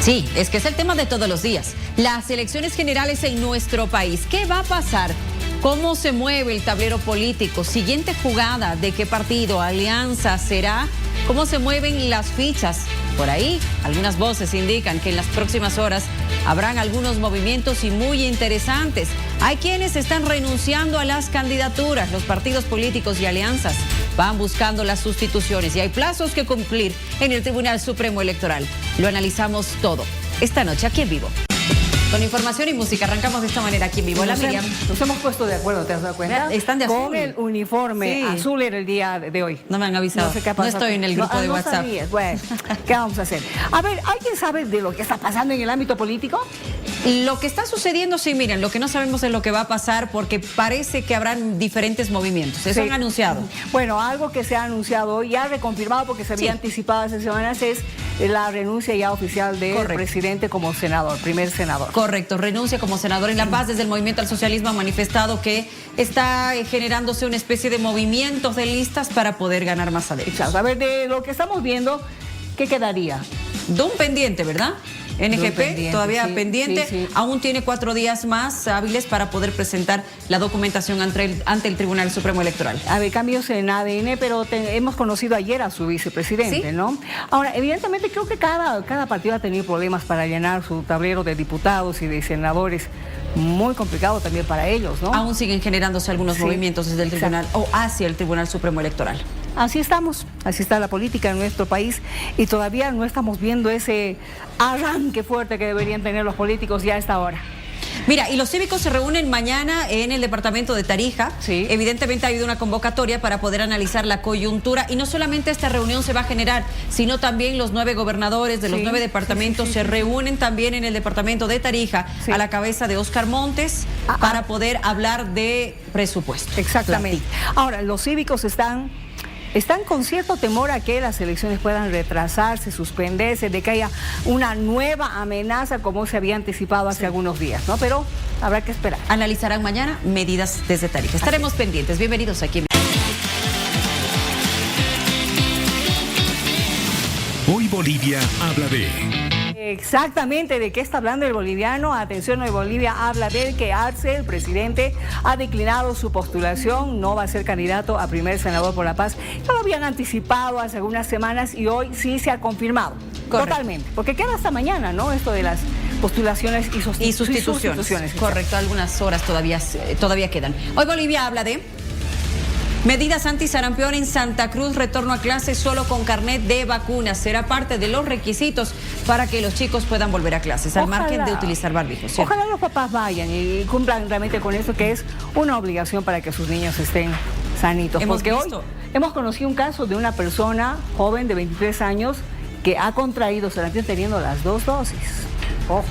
Sí, es que es el tema de todos los días. Las elecciones generales en nuestro país. ¿Qué va a pasar? ¿Cómo se mueve el tablero político? ¿Siguiente jugada? ¿De qué partido? ¿Alianza será? ¿Cómo se mueven las fichas? Por ahí, algunas voces indican que en las próximas horas habrán algunos movimientos y muy interesantes. Hay quienes están renunciando a las candidaturas. Los partidos políticos y alianzas van buscando las sustituciones y hay plazos que cumplir en el Tribunal Supremo Electoral. Lo analizamos todo esta noche aquí en vivo. Con información y música, arrancamos de esta manera aquí en vivo. Hola, Miriam. Nos hemos puesto de acuerdo, ¿te has dado cuenta? Están de azul. Con el uniforme azul era el día de hoy. No me han avisado. No sé qué ha pasado. No estoy en el grupo de WhatsApp. Sabías. Bueno, ¿qué vamos a hacer? A ver, ¿alguien sabe de lo que está pasando en el ámbito político? Lo que está sucediendo, sí, miren, lo que no sabemos es lo que va a pasar porque parece que habrán diferentes movimientos. Eso han anunciado. Bueno, algo que se ha anunciado hoy, ya reconfirmado porque se había anticipado hace semanas, es la renuncia ya oficial del presidente como senador, primer senador. Correcto, renuncia como senador en La Paz. Desde el Movimiento al Socialismo ha manifestado que está generándose una especie de movimientos de listas para poder ganar más adeptos. Exacto. A ver, de lo que estamos viendo, ¿qué quedaría? De un pendiente, ¿verdad? NGP todavía pendiente, sí. Aún tiene 4 días más hábiles para poder presentar la documentación ante el Tribunal Supremo Electoral. A ver, cambios en ADN, pero hemos conocido ayer a su vicepresidente, ¿sí? ¿No? Ahora, evidentemente creo que cada partido ha tenido problemas para llenar su tablero de diputados y de senadores. Muy complicado también para ellos, ¿no? Aún siguen generándose algunos movimientos desde el Tribunal o hacia el Tribunal Supremo Electoral. Así estamos, así está la política en nuestro país y todavía no estamos viendo ese arranque fuerte que deberían tener los políticos ya a esta hora. Mira, y los cívicos se reúnen mañana en el departamento de Tarija. Sí. Evidentemente ha habido una convocatoria para poder analizar la coyuntura y no solamente esta reunión se va a generar, sino también los 9 gobernadores de los 9 departamentos se reúnen también en el departamento de Tarija a la cabeza de Óscar Montes para poder hablar de presupuesto. Exactamente. Ahora, los cívicos están con cierto temor a que las elecciones puedan retrasarse, suspenderse, de que haya una nueva amenaza como se había anticipado hace algunos días, ¿no? Pero habrá que esperar. Analizarán mañana medidas desde Tarija. Estaremos pendientes. Bienvenidos aquí. Hoy Bolivia habla de... Exactamente, ¿de qué está hablando el boliviano? Atención, hoy Bolivia habla de que Arce, el presidente, ha declinado su postulación, no va a ser candidato a primer senador por La Paz. Ya lo habían anticipado hace algunas semanas y hoy sí se ha confirmado. Correcto. Totalmente, porque queda hasta mañana, ¿no? Esto de las postulaciones y sustituciones. Correcto, algunas horas todavía quedan. Hoy Bolivia habla de... medidas anti-sarampión en Santa Cruz, retorno a clases solo con carnet de vacunas. Será parte de los requisitos para que los chicos puedan volver a clases, al margen de utilizar barbijos. ¿Cierto? Ojalá los papás vayan y cumplan realmente con eso, que es una obligación para que sus niños estén sanitos. Porque hoy hemos conocido un caso de una persona joven de 23 años que ha contraído sarampión teniendo las 2 dosis. Ojo.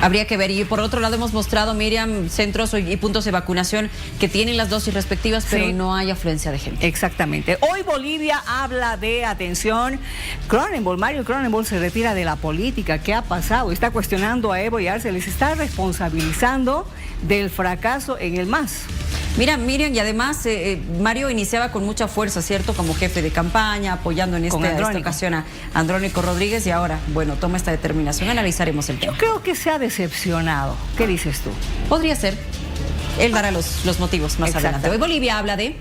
Habría que ver, y por otro lado hemos mostrado, Miriam, centros y puntos de vacunación que tienen las dosis respectivas, pero no hay afluencia de gente. Exactamente. Hoy Bolivia habla de, atención, Mario Cronenbol se retira de la política. ¿Qué ha pasado? Está cuestionando a Evo y Arce, les está responsabilizando del fracaso en el MAS. Mira, Miriam, y además Mario iniciaba con mucha fuerza, ¿cierto? Como jefe de campaña, apoyando en esta ocasión a Andrónico Rodríguez y ahora, bueno, toma esta determinación. Analizaremos el tema. Yo creo que se ha decepcionado. ¿Qué dices tú? Podría ser. Él dará los motivos más adelante. Hoy Bolivia habla de...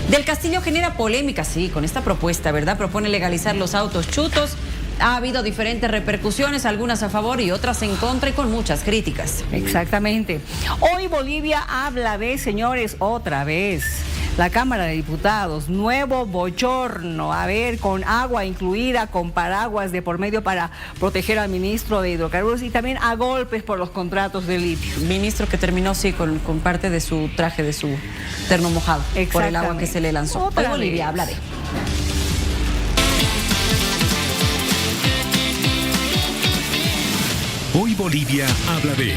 Del Castillo genera polémica, sí, con esta propuesta, ¿verdad? Propone legalizar los autos chutos. Ha habido diferentes repercusiones, algunas a favor y otras en contra y con muchas críticas. Exactamente. Hoy Bolivia habla de, señores, otra vez, la Cámara de Diputados, nuevo bochorno, a ver, con agua incluida, con paraguas de por medio para proteger al ministro de Hidrocarburos y también a golpes por los contratos de litio. Ministro que terminó, sí, con parte de su traje, de su terno mojado, por el agua que se le lanzó. Hoy Bolivia habla de... Hoy Bolivia habla de...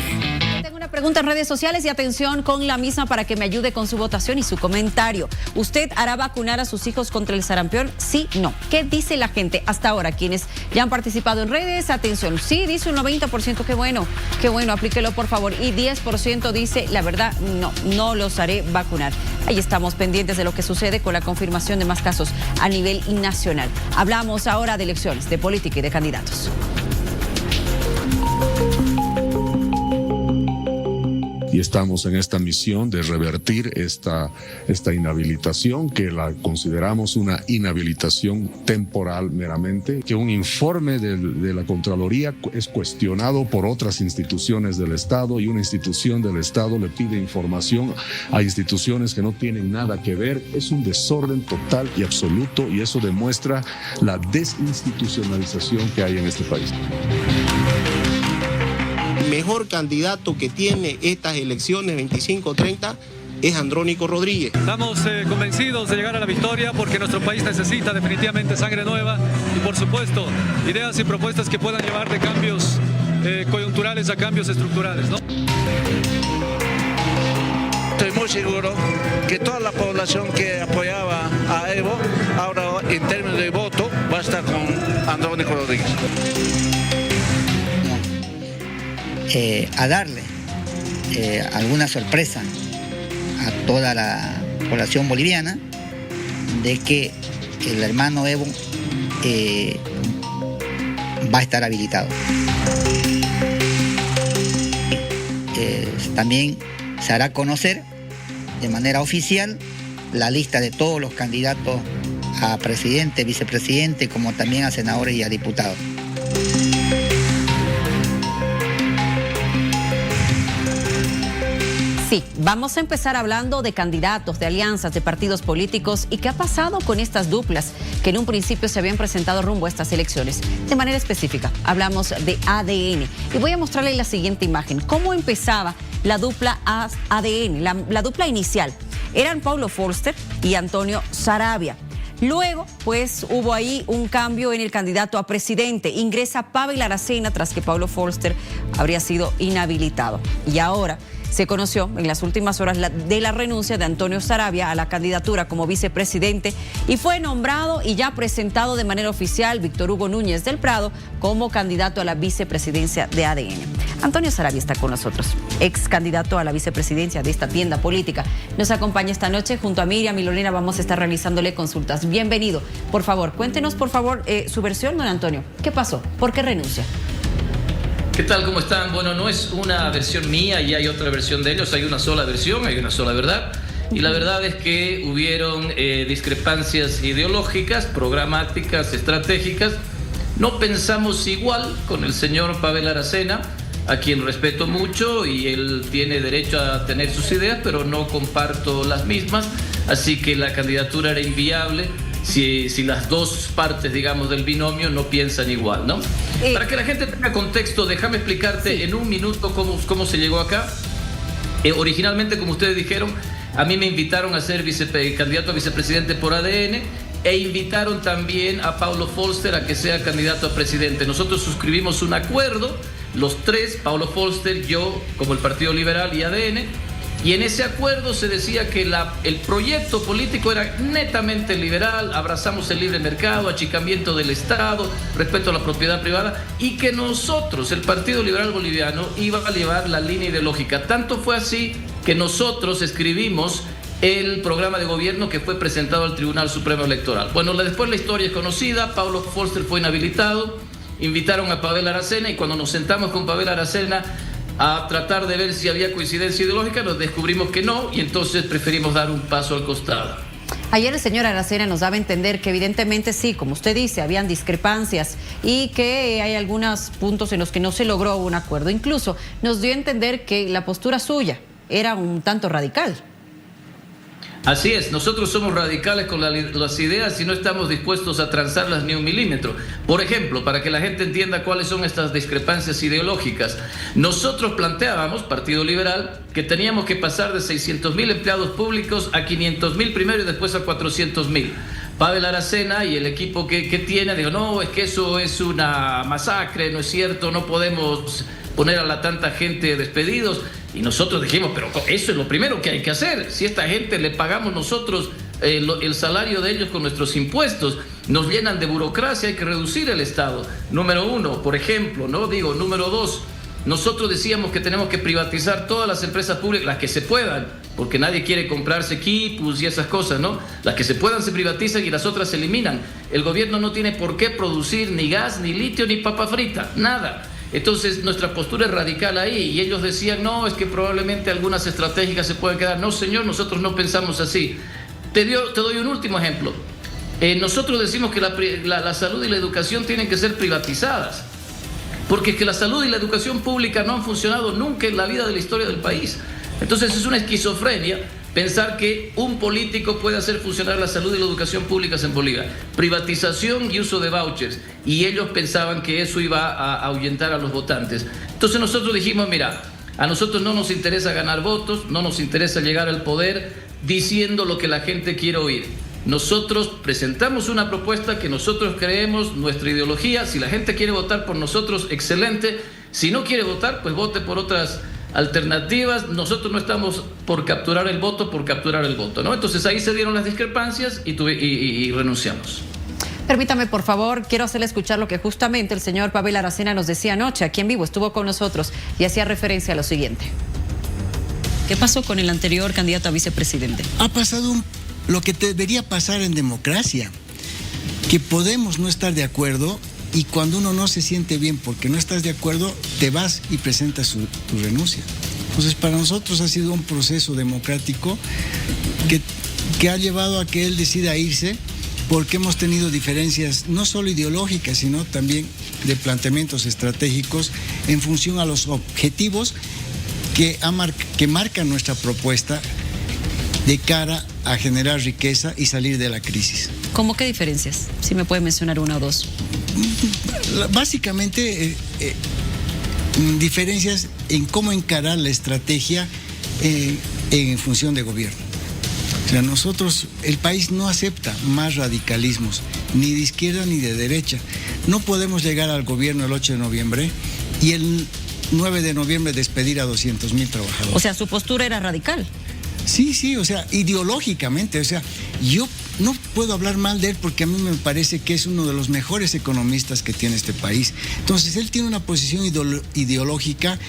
Tengo una pregunta en redes sociales y atención con la misma para que me ayude con su votación y su comentario. ¿Usted hará vacunar a sus hijos contra el sarampión? Sí, no. ¿Qué dice la gente hasta ahora? Quienes ya han participado en redes, atención. Sí, dice un 90%, qué bueno, aplíquelo por favor. Y 10% dice, la verdad, no los haré vacunar. Ahí estamos pendientes de lo que sucede con la confirmación de más casos a nivel nacional. Hablamos ahora de elecciones, de política y de candidatos. y estamos en esta misión de revertir esta inhabilitación, que la consideramos una inhabilitación temporal meramente, que un informe de la Contraloría es cuestionado por otras instituciones del Estado y una institución del Estado le pide información a instituciones que no tienen nada que ver. Es un desorden total y absoluto, y eso demuestra la desinstitucionalización que hay en este país. El mejor candidato que tiene estas elecciones 25-30 es Andrónico Rodríguez. Estamos convencidos de llegar a la victoria porque nuestro país necesita definitivamente sangre nueva y, por supuesto, ideas y propuestas que puedan llevar de cambios coyunturales a cambios estructurales, ¿no? Estoy muy seguro que toda la población que apoyaba a Evo, ahora en términos de voto, va a estar con Andrónico Rodríguez. A darle alguna sorpresa a toda la población boliviana de que el hermano Evo va a estar habilitado. También se hará conocer de manera oficial la lista de todos los candidatos a presidente, vicepresidente, como también a senadores y a diputados. Sí, vamos a empezar hablando de candidatos, de alianzas, de partidos políticos y qué ha pasado con estas duplas que en un principio se habían presentado rumbo a estas elecciones. De manera específica, hablamos de ADN y voy a mostrarles la siguiente imagen. ¿Cómo empezaba la dupla ADN, la dupla inicial? Eran Paulo Forster y Antonio Saravia. Luego, pues, hubo ahí un cambio en el candidato a presidente. Ingresa Pavel Aracena tras que Paulo Forster habría sido inhabilitado. Y ahora se conoció en las últimas horas de la renuncia de Antonio Saravia a la candidatura como vicepresidente y fue nombrado y ya presentado de manera oficial Víctor Hugo Núñez del Prado como candidato a la vicepresidencia de ADN. Antonio Saravia está con nosotros, ex candidato a la vicepresidencia de esta tienda política. Nos acompaña esta noche junto a Miriam y Lorena. Vamos a estar realizándole consultas. Bienvenido. Por favor, cuéntenos su versión, don Antonio. ¿Qué pasó? ¿Por qué renuncia? ¿Qué tal? ¿Cómo están? Bueno, no es una versión mía y hay otra versión de ellos. Hay una sola versión, hay una sola verdad. Y la verdad es que hubieron discrepancias ideológicas, programáticas, estratégicas. No pensamos igual con el señor Pavel Aracena, a quien respeto mucho y él tiene derecho a tener sus ideas, pero no comparto las mismas. Así que la candidatura era inviable si las dos partes, digamos, del binomio no piensan igual, ¿no? Para que la gente tenga contexto, déjame explicarte en un minuto cómo se llegó acá. Originalmente, como ustedes dijeron, a mí me invitaron a ser candidato a vicepresidente por ADN e invitaron también a Paulo Forster a que sea candidato a presidente. Nosotros suscribimos un acuerdo, los tres, Paulo Forster, yo como el Partido Liberal y ADN, y en ese acuerdo se decía que el proyecto político era netamente liberal, abrazamos el libre mercado, achicamiento del Estado, respeto a la propiedad privada, y que nosotros, el Partido Liberal Boliviano, iba a llevar la línea ideológica. Tanto fue así que nosotros escribimos el programa de gobierno que fue presentado al Tribunal Supremo Electoral. Bueno, después la historia es conocida, Paulo Forster fue inhabilitado, invitaron a Pavel Aracena y cuando nos sentamos con Pavel Aracena a tratar de ver si había coincidencia ideológica, nos descubrimos que no y entonces preferimos dar un paso al costado. Ayer el señor Aracena nos daba a entender que evidentemente sí, como usted dice, habían discrepancias y que hay algunos puntos en los que no se logró un acuerdo. Incluso nos dio a entender que la postura suya era un tanto radical. Así es, nosotros somos radicales con las ideas y no estamos dispuestos a transarlas ni un milímetro. Por ejemplo, para que la gente entienda cuáles son estas discrepancias ideológicas, nosotros planteábamos, Partido Liberal, que teníamos que pasar de 600.000 empleados públicos a 500.000 primero y después a 400.000. Pavel Aracena y el equipo que tiene, digo, no, es que eso es una masacre, no es cierto, no podemos poner a la tanta gente despedidos. Y nosotros dijimos, pero eso es lo primero que hay que hacer. Si a esta gente le pagamos nosotros el salario de ellos con nuestros impuestos, nos llenan de burocracia, hay que reducir el Estado. Número uno, por ejemplo, ¿no? Digo, número dos, nosotros decíamos que tenemos que privatizar todas las empresas públicas, las que se puedan, porque nadie quiere comprarse equipos y esas cosas, ¿no? Las que se puedan se privatizan y las otras se eliminan. El gobierno no tiene por qué producir ni gas, ni litio, ni papa frita, nada. Entonces nuestra postura es radical ahí, y ellos decían, no, es que probablemente algunas estratégicas se pueden quedar. No, señor, nosotros no pensamos así. Te doy un último ejemplo. Nosotros decimos que la salud y la educación tienen que ser privatizadas, porque es que la salud y la educación pública no han funcionado nunca en la vida de la historia del país. Entonces es una esquizofrenia pensar que un político puede hacer funcionar la salud y la educación públicas en Bolivia. Privatización y uso de vouchers. Y ellos pensaban que eso iba a ahuyentar a los votantes. Entonces nosotros dijimos, mira, a nosotros no nos interesa ganar votos, no nos interesa llegar al poder diciendo lo que la gente quiere oír. Nosotros presentamos una propuesta que nosotros creemos, nuestra ideología. Si la gente quiere votar por nosotros, excelente. Si no quiere votar, pues vote por otras alternativas. Nosotros no estamos por capturar el voto, ¿no? Entonces ahí se dieron las discrepancias y renunciamos. Permítame, por favor, quiero hacerle escuchar lo que justamente el señor Pavel Aracena nos decía anoche, aquí en vivo, estuvo con nosotros y hacía referencia a lo siguiente. ¿Qué pasó con el anterior candidato a vicepresidente? Ha pasado lo que debería pasar en democracia, que podemos no estar de acuerdo, y cuando uno no se siente bien porque no estás de acuerdo, te vas y presentas tu renuncia. Entonces, para nosotros ha sido un proceso democrático que ha llevado a que él decida irse, porque hemos tenido diferencias no solo ideológicas, sino también de planteamientos estratégicos en función a los objetivos que marcan nuestra propuesta de cara a generar riqueza y salir de la crisis. ¿Cómo qué diferencias? Si me puede mencionar una o dos. Básicamente, diferencias en cómo encarar la estrategia en función de gobierno. O sea, el país no acepta más radicalismos, ni de izquierda ni de derecha. No podemos llegar al gobierno el 8 de noviembre y el 9 de noviembre despedir a 200,000 trabajadores. O sea, su postura era radical. Sí, o sea, ideológicamente, o sea, yo no puedo hablar mal de él porque a mí me parece que es uno de los mejores economistas que tiene este país. Entonces, él tiene una posición ideológica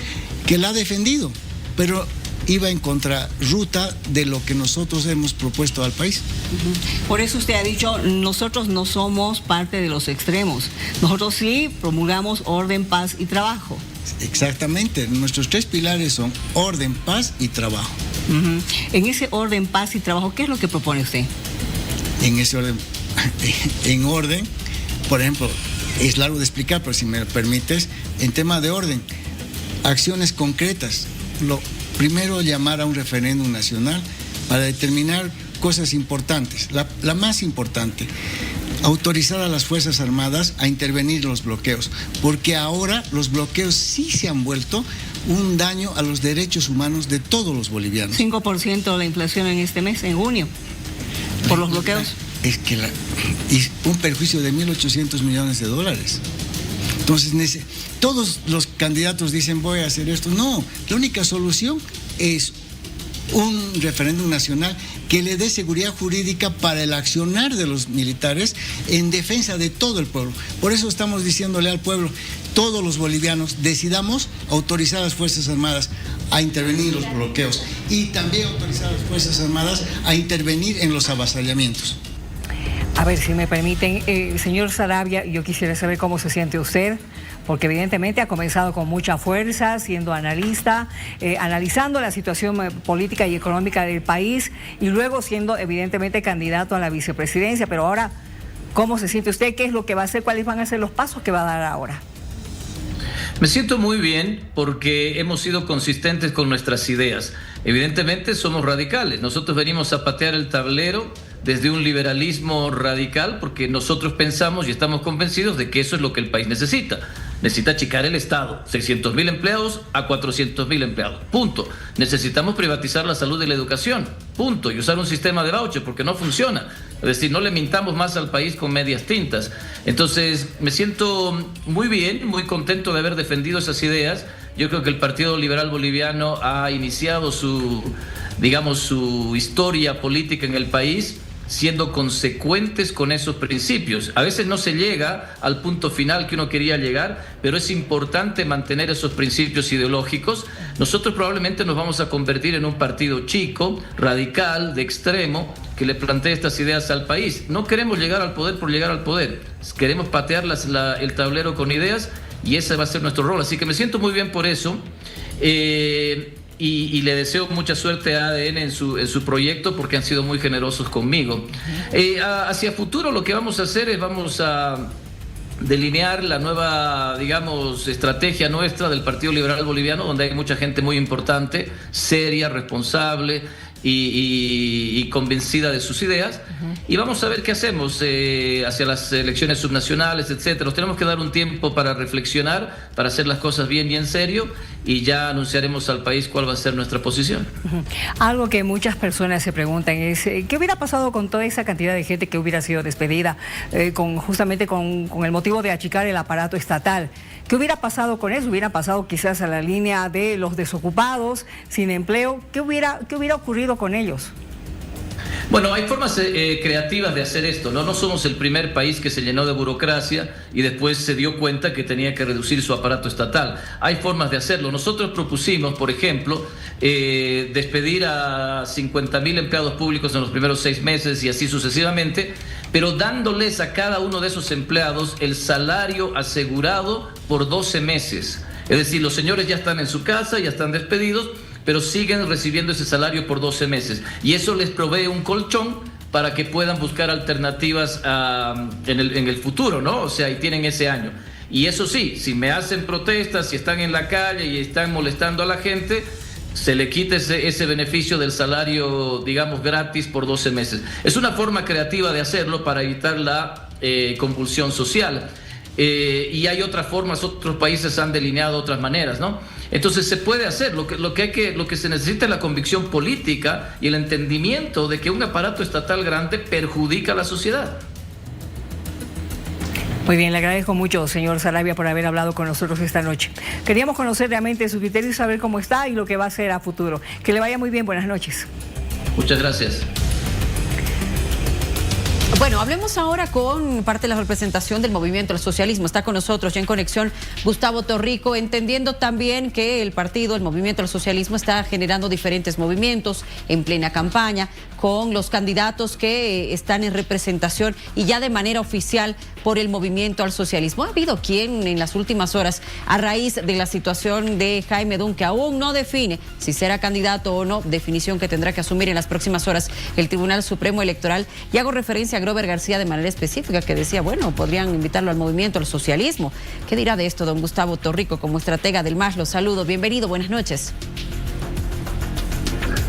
que la ha defendido, pero iba en contrarruta de lo que nosotros hemos propuesto al país. Por eso usted ha dicho, nosotros no somos parte de los extremos. Nosotros sí promulgamos orden, paz y trabajo. Exactamente, nuestros 3 pilares son orden, paz y trabajo. En ese orden, paz y trabajo, ¿qué es lo que propone usted? En ese orden, por ejemplo, es largo de explicar, pero si me lo permites, en tema de orden, acciones concretas. Primero, llamar a un referéndum nacional para determinar cosas importantes. La más importante, autorizar a las Fuerzas Armadas a intervenir en los bloqueos, porque ahora los bloqueos sí se han vuelto un daño a los derechos humanos de todos los bolivianos. 5% de la inflación en este mes, en junio, por los bloqueos. Es que y un perjuicio de $1.800 millones. Entonces, todos los candidatos dicen voy a hacer esto. No, la única solución es un referéndum nacional que le dé seguridad jurídica para el accionar de los militares en defensa de todo el pueblo. Por eso estamos diciéndole al pueblo, todos los bolivianos decidamos autorizar a las Fuerzas Armadas a intervenir en los bloqueos y también autorizar a las Fuerzas Armadas a intervenir en los avasallamientos. A ver, si me permiten, señor Saravia, yo quisiera saber cómo se siente usted, porque evidentemente ha comenzado con mucha fuerza, siendo analista, analizando la situación política y económica del país y luego siendo evidentemente candidato a la vicepresidencia. Pero ahora, ¿cómo se siente usted? ¿Qué es lo que va a hacer? ¿Cuáles van a ser los pasos que va a dar ahora? Me siento muy bien porque hemos sido consistentes con nuestras ideas. Evidentemente somos radicales. Nosotros venimos a patear el tablero desde un liberalismo radical porque nosotros pensamos y estamos convencidos de que eso es lo que el país necesita. Necesita achicar el Estado, 600,000 empleados a 400,000 empleados, punto. Necesitamos privatizar la salud y la educación, punto, y usar un sistema de voucher porque no funciona. Es decir, no le mintamos más al país con medias tintas. Entonces, me siento muy bien, muy contento de haber defendido esas ideas. Yo creo que el Partido Liberal Boliviano ha iniciado su historia política en el país siendo consecuentes con esos principios. A veces no se llega al punto final que uno quería llegar, pero es importante mantener esos principios ideológicos. Nosotros probablemente nos vamos a convertir en un partido chico, radical, de extremo, que le plantee estas ideas al país. No queremos llegar al poder por llegar al poder. Queremos patear el tablero con ideas y ese va a ser nuestro rol. Así que me siento muy bien por eso. Y le deseo mucha suerte a ADN en su proyecto, porque han sido muy generosos conmigo. Hacia futuro lo que vamos a hacer es vamos a delinear la nueva, digamos, estrategia nuestra del Partido Liberal Boliviano, donde hay mucha gente muy importante, seria, responsable y convencida de sus ideas. Y vamos a ver qué hacemos hacia las elecciones subnacionales, etcétera. Nos tenemos que dar un tiempo para reflexionar, para hacer las cosas bien y en serio, y ya anunciaremos al país cuál va a ser nuestra posición. Algo que muchas personas se preguntan es ¿qué hubiera pasado con toda esa cantidad de gente que hubiera sido despedida justamente con el motivo de achicar el aparato estatal? ¿Qué hubiera pasado con eso? ¿Hubiera pasado quizás a la línea de los desocupados, sin empleo? ¿Qué hubiera ocurrido con ellos? Bueno, hay formas creativas de hacer esto, ¿no? No somos el primer país que se llenó de burocracia y después se dio cuenta que tenía que reducir su aparato estatal. Hay formas de hacerlo. Nosotros propusimos, por ejemplo, despedir a 50.000 empleados públicos en los primeros 6 meses y así sucesivamente, pero dándoles a cada uno de esos empleados el salario asegurado por 12 meses. Es decir, los señores ya están en su casa, ya están despedidos, pero siguen recibiendo ese salario por 12 meses. Y eso les provee un colchón para que puedan buscar alternativas en el futuro, ¿no? O sea, y tienen ese año. Y eso sí, si me hacen protestas, si están en la calle y están molestando a la gente, se le quita ese beneficio del salario, digamos, gratis por 12 meses. Es una forma creativa de hacerlo para evitar la convulsión social. Y hay otras formas, otros países han delineado otras maneras, ¿no? Entonces se puede hacer. Lo que se necesita es la convicción política y el entendimiento de que un aparato estatal grande perjudica a la sociedad. Muy bien, le agradezco mucho, señor Saravia, por haber hablado con nosotros esta noche. Queríamos conocer realmente su criterio y saber cómo está y lo que va a hacer a futuro. Que le vaya muy bien, buenas noches. Muchas gracias. Bueno, hablemos ahora con parte de la representación del movimiento al socialismo. Está con nosotros ya en conexión Gustavo Torrico, entendiendo también que el movimiento al socialismo, está generando diferentes movimientos en plena campaña con los candidatos que están en representación y ya de manera oficial por el movimiento al socialismo. Ha habido quien en las últimas horas, a raíz de la situación de Jaime Dunn, que aún no define si será candidato o no, definición que tendrá que asumir en las próximas horas el Tribunal Supremo Electoral, y hago referencia a Grover García de manera específica, que decía, bueno, podrían invitarlo al movimiento al socialismo. ¿Qué dirá de esto don Gustavo Torrico como estratega del MAS? Los saludo, bienvenido, buenas noches.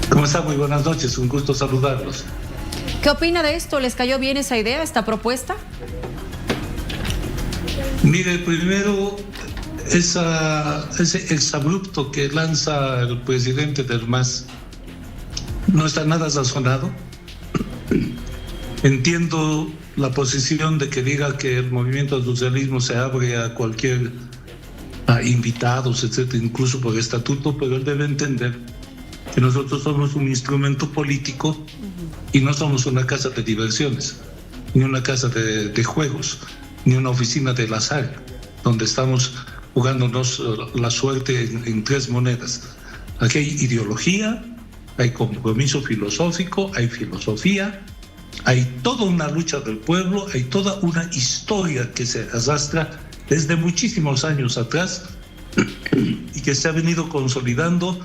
¿Cómo está? Muy buenas noches, un gusto saludarlos. ¿Qué opina de esto? ¿Les cayó bien esa idea, esta propuesta? Mire, primero, ese exabrupto que lanza el presidente del MAS no está nada sazonado. Entiendo la posición de que diga que el movimiento al socialismo se abre a cualquier invitados, etcétera, incluso por estatuto, pero él debe entender que nosotros somos un instrumento político y no somos una casa de diversiones, ni una casa de juegos, ni una oficina del azar, donde estamos jugándonos la suerte en 3 monedas. Aquí hay ideología, hay compromiso filosófico, hay filosofía, hay toda una lucha del pueblo, hay toda una historia que se arrastra desde muchísimos años atrás y que se ha venido consolidando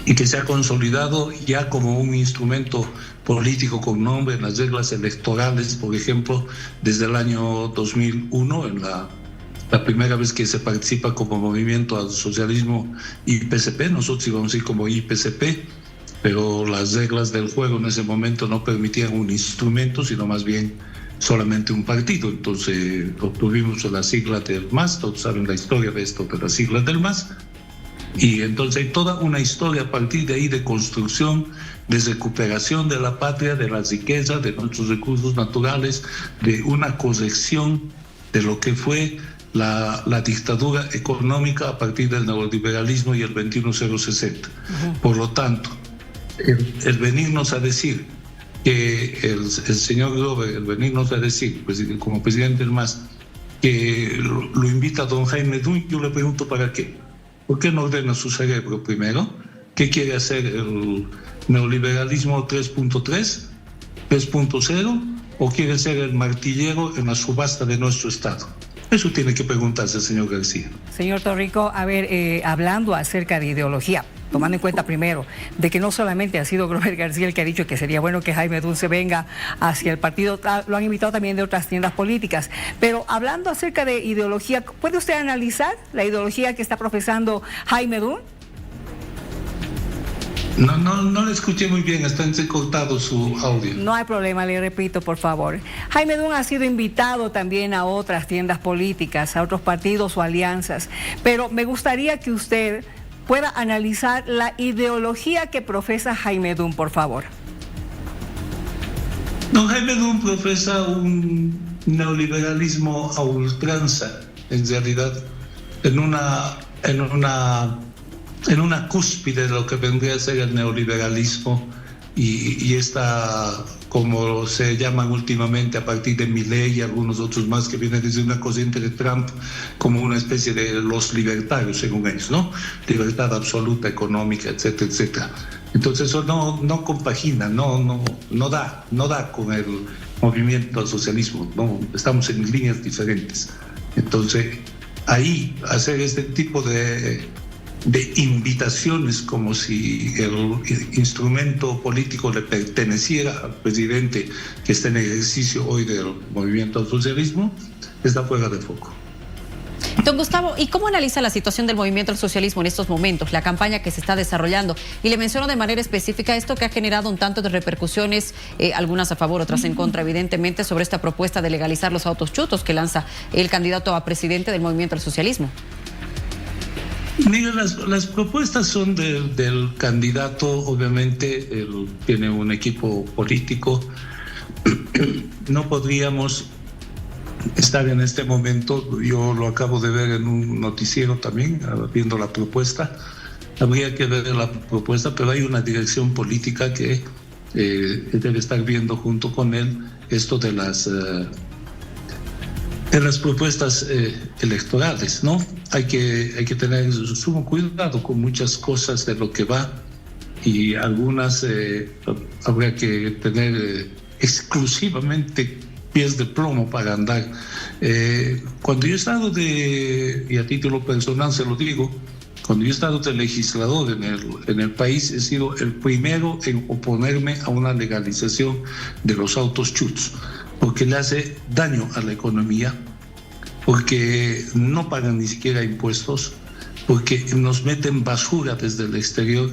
y que se ha consolidado ya como un instrumento político con nombre en las reglas electorales, por ejemplo, desde el año 2001, en la primera vez que se participa como movimiento al socialismo IPCP. Nosotros íbamos a ir como IPCP, pero las reglas del juego en ese momento no permitían un instrumento, sino más bien solamente un partido. Entonces obtuvimos la sigla del MAS, todos saben la historia de esto, de las siglas del MAS, y entonces hay toda una historia a partir de ahí de construcción, de recuperación de la patria, de la riqueza, de nuestros recursos naturales, de una corrección de lo que fue la dictadura económica a partir del neoliberalismo y el 21060. Por lo tanto, el venirnos a decir que el señor Grover, el venirnos a decir, pues, como presidente del MAS, que lo invita a don Jaime Dunn, yo le pregunto ¿para qué? ¿Por qué no ordena su cerebro primero? ¿Qué quiere hacer el neoliberalismo 3.3, 3.0? ¿O quiere ser el martillero en la subasta de nuestro Estado? Eso tiene que preguntarse el señor García. Señor Torrico, a ver, hablando acerca de ideología, tomando en cuenta primero de que no solamente ha sido Grover García el que ha dicho que sería bueno que Jaime Dulce venga hacia el partido, lo han invitado también de otras tiendas políticas, pero hablando acerca de ideología, ¿puede usted analizar la ideología que está profesando Jaime Dulce? No le escuché muy bien, está entrecortado su audio. No hay problema, le repito, por favor. Jaime Dun ha sido invitado también a otras tiendas políticas, a otros partidos o alianzas, pero me gustaría que usted pueda analizar la ideología que profesa Jaime Dun, por favor. No, Jaime Dun profesa un neoliberalismo a ultranza, en realidad, en una cúspide de lo que vendría a ser el neoliberalismo y esta, como se llaman últimamente a partir de Milei y algunos otros más que vienen desde una corriente de Trump, como una especie de los libertarios, según ellos, ¿no? Libertad absoluta, económica, etcétera, etcétera. Entonces eso no compagina, no da con el movimiento al socialismo, no, estamos en líneas diferentes. Entonces, ahí hacer este tipo de invitaciones como si el instrumento político le perteneciera al presidente que está en ejercicio hoy del movimiento al socialismo, está fuera de foco. Don Gustavo, ¿y cómo analiza la situación del movimiento al socialismo en estos momentos, la campaña que se está desarrollando? Y le menciono de manera específica esto que ha generado un tanto de repercusiones, algunas a favor, otras en contra, evidentemente, sobre esta propuesta de legalizar los autos chutos que lanza el candidato a presidente del movimiento al socialismo. Mira, las propuestas son del candidato, obviamente, él tiene un equipo político. No podríamos estar en este momento, yo lo acabo de ver en un noticiero también, viendo la propuesta. Habría que ver la propuesta, pero hay una dirección política que debe estar viendo junto con él esto de las propuestas electorales, ¿no? Hay que tener sumo cuidado con muchas cosas de lo que va y algunas habría que tener exclusivamente pies de plomo para andar. Cuando yo he estado y a título personal se lo digo, cuando yo he estado de legislador en el país, he sido el primero en oponerme a una legalización de los autos chutos, porque le hace daño a la economía, porque no pagan ni siquiera impuestos, porque nos meten basura desde el exterior.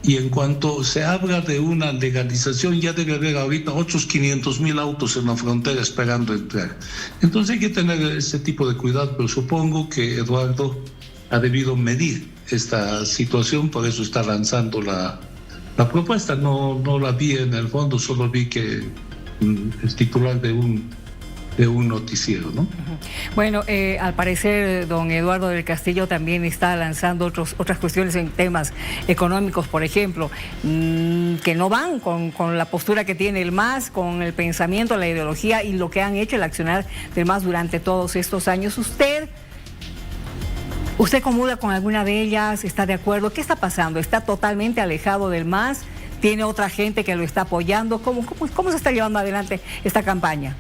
Y en cuanto se habla de una legalización, ya debe haber ahorita otros 500,000 autos en la frontera esperando entrar. Entonces hay que tener ese tipo de cuidado, pero supongo que Eduardo ha debido medir esta situación, por eso está lanzando la propuesta. No la vi en el fondo, solo vi que es titular de un noticiero, ¿no? Bueno, al parecer don Eduardo del Castillo también está lanzando otras cuestiones en temas económicos, por ejemplo, que no van con la postura que tiene el MAS, con el pensamiento, la ideología y lo que han hecho el accionar del MAS durante todos estos años. ¿Usted comulga con alguna de ellas? ¿Está de acuerdo? ¿Qué está pasando? ¿Está totalmente alejado del MAS? ¿Tiene otra gente que lo está apoyando? ¿Cómo se está llevando adelante esta campaña?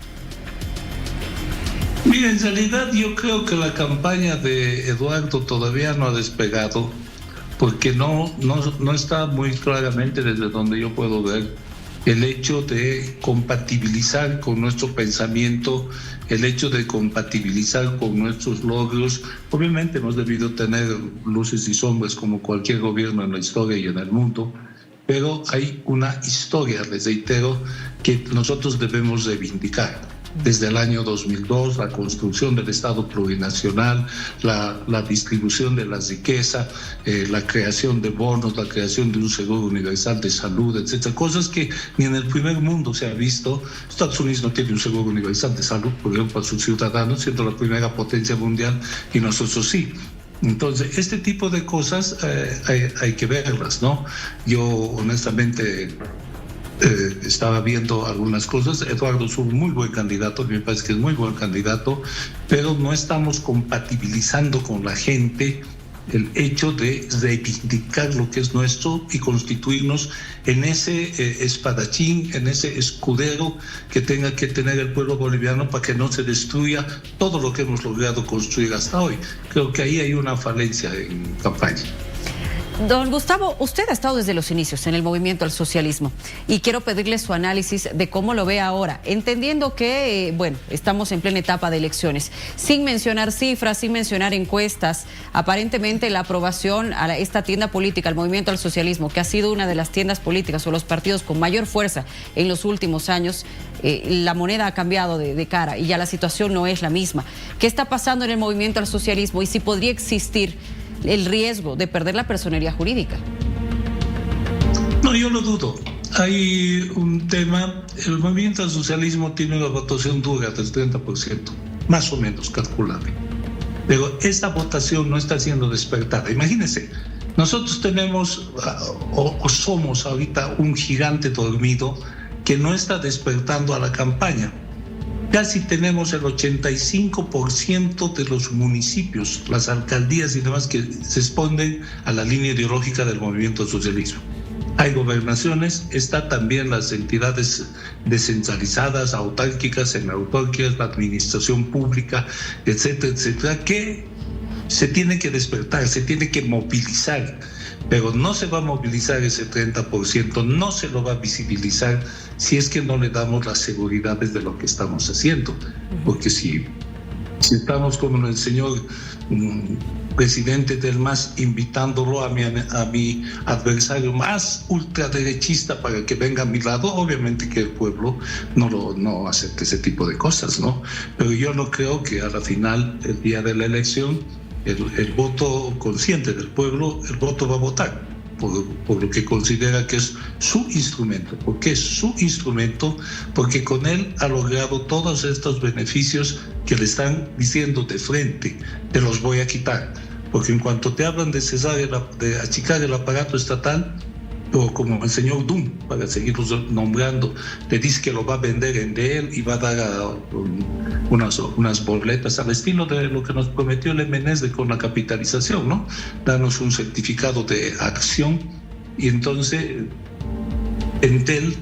Mira, en realidad yo creo que la campaña de Eduardo todavía no ha despegado, porque no está muy claramente desde donde yo puedo ver el hecho de compatibilizar con nuestro pensamiento, el hecho de compatibilizar con nuestros logros. Obviamente hemos debido tener luces y sombras como cualquier gobierno en la historia y en el mundo, pero hay una historia, les reitero, que nosotros debemos reivindicar. Desde el año 2002, la construcción del Estado plurinacional, la distribución de la riqueza, la creación de bonos, la creación de un seguro universal de salud, etcétera, cosas que ni en el primer mundo se ha visto. Estados Unidos no tiene un seguro universal de salud, por ejemplo, para sus ciudadanos, siendo la primera potencia mundial, y nosotros sí. Entonces, este tipo de cosas hay que verlas, ¿no? Yo, honestamente, estaba viendo algunas cosas. Eduardo es un muy buen candidato, me parece que es muy buen candidato, pero no estamos compatibilizando con la gente el hecho de reivindicar lo que es nuestro y constituirnos en ese espadachín, en ese escudero que tenga que tener el pueblo boliviano para que no se destruya todo lo que hemos logrado construir hasta hoy. Creo que ahí hay una falencia en campaña. Don Gustavo, usted ha estado desde los inicios en el movimiento al socialismo y quiero pedirle su análisis de cómo lo ve ahora, entendiendo que, estamos en plena etapa de elecciones. Sin mencionar cifras, sin mencionar encuestas, aparentemente la aprobación a esta tienda política, al movimiento al socialismo, que ha sido una de las tiendas políticas o los partidos con mayor fuerza en los últimos años, la moneda ha cambiado de cara y ya la situación no es la misma. ¿Qué está pasando en el movimiento al socialismo y si podría existir el riesgo de perder la personería jurídica? No, yo lo dudo. Hay un tema, el movimiento al socialismo tiene una votación dura del 30%, más o menos calculable. Pero esta votación no está siendo despertada. Imagínense, nosotros tenemos o somos ahorita un gigante dormido que no está despertando a la campaña. Casi tenemos el 85% de los municipios, las alcaldías y demás que se responden a la línea ideológica del movimiento al socialismo. Hay gobernaciones, están también las entidades descentralizadas, autárquicas, semiautárquicas, la administración pública, etcétera, etcétera, que se tiene que despertar, se tiene que movilizar. Pero no se va a movilizar ese 30%, no se lo va a visibilizar si es que no le damos las seguridades de lo que estamos haciendo. Porque si estamos como el señor presidente del MAS invitándolo a mi adversario más ultraderechista para que venga a mi lado, obviamente que el pueblo no acepte ese tipo de cosas, ¿no? Pero yo no creo que a la final, el día de la elección, el voto consciente del pueblo, el voto va a votar por lo que considera que es su instrumento. ¿Por qué es su instrumento? Porque con él ha logrado todos estos beneficios que le están diciendo de frente, te los voy a quitar. Porque en cuanto te hablan de cesar, de achicar el aparato estatal, o como el señor Dum, para seguirlos nombrando, te dice que lo va a vender en DEL y va a dar unas boletas al estilo de lo que nos prometió el MNES con la capitalización, ¿no? Darnos un certificado de acción y entonces Entel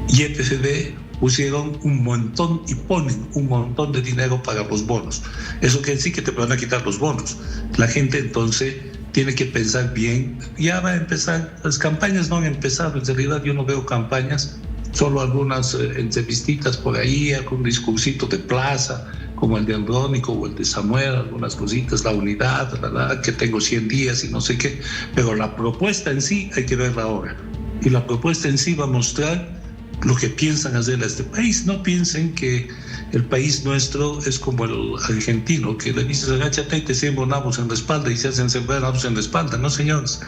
y EPCD pusieron un montón y ponen un montón de dinero para los bonos. Eso quiere decir que te van a quitar los bonos. La gente entonces tiene que pensar bien. Ya va a empezar, las campañas no han empezado, en realidad yo no veo campañas, solo algunas entrevistitas por ahí, algún discursito de plaza, como el de Andrónico o el de Samuel, algunas cositas, la unidad, que tengo 100 días y no sé qué, pero la propuesta en sí hay que verla ahora. Y la propuesta en sí va a mostrar lo que piensan hacer a este país. No piensen que el país nuestro es como el argentino, que le dices agáchate y te siembro nabos en la espalda y se hacen sembrar nabos en la espalda. No, señores.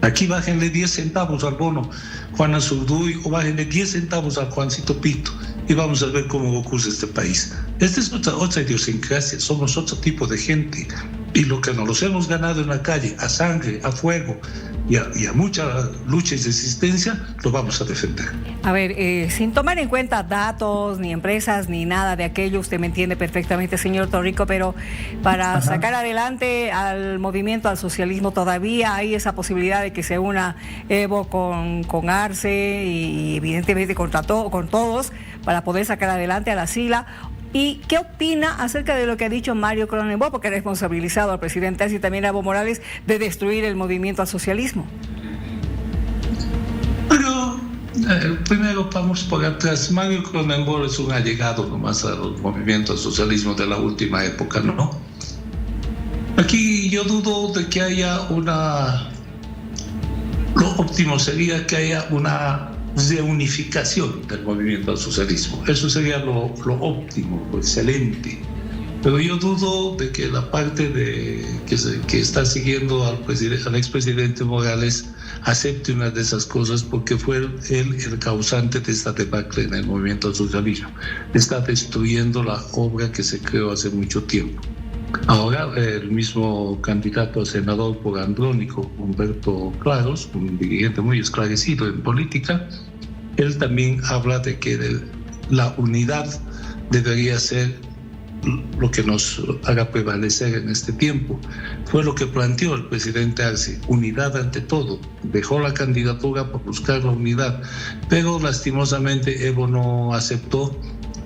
Aquí bájenle 10 centavos al bono Juan Azurduy o bájenle 10 centavos al Juancito Pinto y vamos a ver cómo ocurre este país. Esta es otra idiosincrasia, somos otro tipo de gente y lo que nos hemos ganado en la calle, a sangre, a fuego y a mucha lucha y resistencia, lo vamos a defender. A ver, sin tomar en cuenta datos, ni empresas, ni nada de aquello, usted me entiende perfectamente, señor Torrico, pero para sacar adelante al movimiento, al socialismo, todavía hay esa posibilidad de que se una Evo con Arce y evidentemente con todos para poder sacar adelante a la SILA. ¿Y qué opina acerca de lo que ha dicho Mario Cronenberg, porque ha responsabilizado al presidente Arce y también a Evo Morales de destruir el movimiento al socialismo? Pero primero vamos por atrás. Mario Cronenberg es un allegado nomás al movimiento al socialismo de la última época, ¿no? Aquí yo dudo de que haya lo óptimo sería que haya una reunificación del movimiento al socialismo. Eso sería lo óptimo, lo excelente. Pero yo dudo de que la parte que está siguiendo al expresidente Morales acepte una de esas cosas, porque fue él el causante de esta debacle en el movimiento al socialismo. Está destruyendo la obra que se creó hace mucho tiempo. Ahora el mismo candidato a senador por Andrónico, Humberto Claros, un dirigente muy esclarecido en política, él también habla de que la unidad debería ser lo que nos haga prevalecer en este tiempo. Fue lo que planteó el presidente Arce, unidad ante todo. Dejó la candidatura por buscar la unidad, pero lastimosamente Evo no aceptó.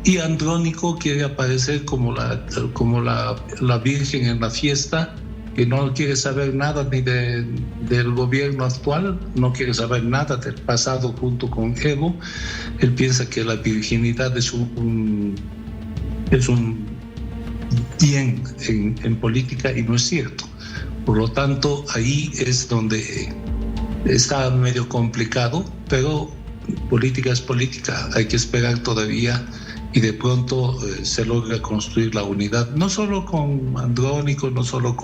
Y Andrónico quiere aparecer como la virgen en la fiesta, que no quiere saber nada ni del gobierno actual, no quiere saber nada del pasado junto con Evo. Él piensa que la virginidad es un bien en política y no es cierto. Por lo tanto, ahí es donde está medio complicado, pero política es política, hay que esperar todavía y de pronto se logra construir la unidad, no solo con Andrónico, no solo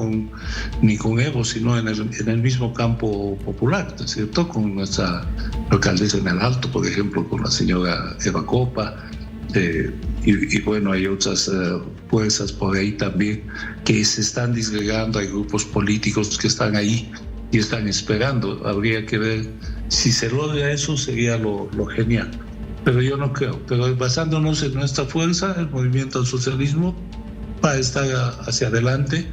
ni con Evo, sino en el mismo campo popular, ¿no es cierto? Con nuestra alcaldesa en el Alto, por ejemplo, con la señora Eva Copa, y bueno, hay otras fuerzas por ahí también que se están disgregando, hay grupos políticos que están ahí y están esperando. Habría que ver si se logra eso, sería lo genial. Pero yo no creo. Pero basándonos en nuestra fuerza, el movimiento al socialismo va a estar hacia adelante.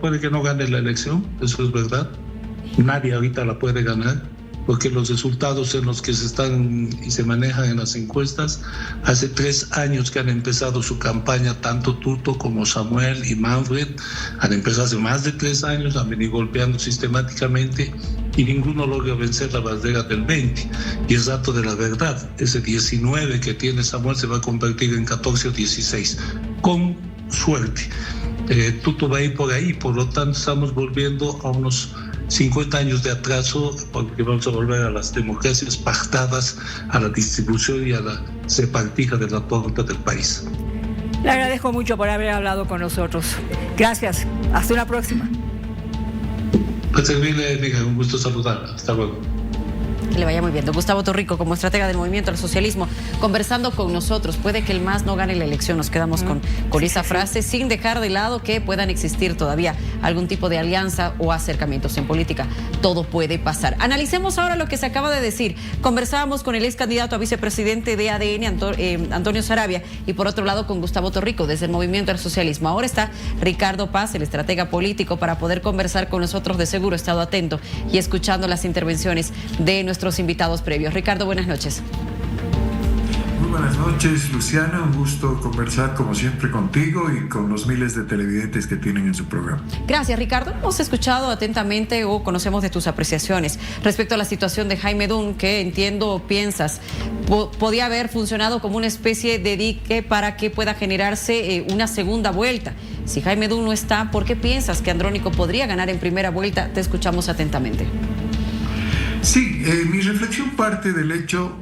Puede que no gane la elección, eso es verdad. Nadie ahorita la puede ganar, porque los resultados en los que se están y se manejan en las encuestas, hace 3 años que han empezado su campaña, tanto Tuto como Samuel y Manfred, han empezado hace más de 3 años, han venido golpeando sistemáticamente y ninguno logra vencer la bandera del 20. Y es dato de la verdad, ese 19 que tiene Samuel se va a convertir en 14 o 16, con suerte. Tuto va a ir por ahí, por lo tanto estamos volviendo a unos 50 años de atraso, porque vamos a volver a las democracias pactadas, a la distribución y a la repartija de la torta del país. Le agradezco mucho por haber hablado con nosotros. Gracias. Hasta una próxima. Pues servirle, Miguel, un gusto saludar. Hasta luego. Que le vaya muy bien. Don Gustavo Torrico, como estratega del movimiento al socialismo, conversando con nosotros. Puede que el MAS no gane la elección. Nos quedamos con esa frase, sin dejar de lado que puedan existir todavía algún tipo de alianza o acercamientos en política. Todo puede pasar. Analicemos ahora lo que se acaba de decir. Conversábamos con el ex candidato a vicepresidente de ADN, Antonio Saravia, y por otro lado con Gustavo Torrico, desde el movimiento al socialismo. Ahora está Ricardo Paz, el estratega político, para poder conversar con nosotros. De seguro, estado atento y escuchando las intervenciones de nuestros invitados previos. Ricardo, buenas noches. Muy buenas noches, Luciana. Un gusto conversar como siempre contigo y con los miles de televidentes que tienen en su programa. Gracias, Ricardo. Hemos escuchado atentamente o conocemos de tus apreciaciones respecto a la situación de Jaime Dun, que entiendo piensas podía haber funcionado como una especie de dique para que pueda generarse una segunda vuelta. Si Jaime Dun no está, ¿por qué piensas que Andrónico podría ganar en primera vuelta? Te escuchamos atentamente. Sí, mi reflexión parte del hecho,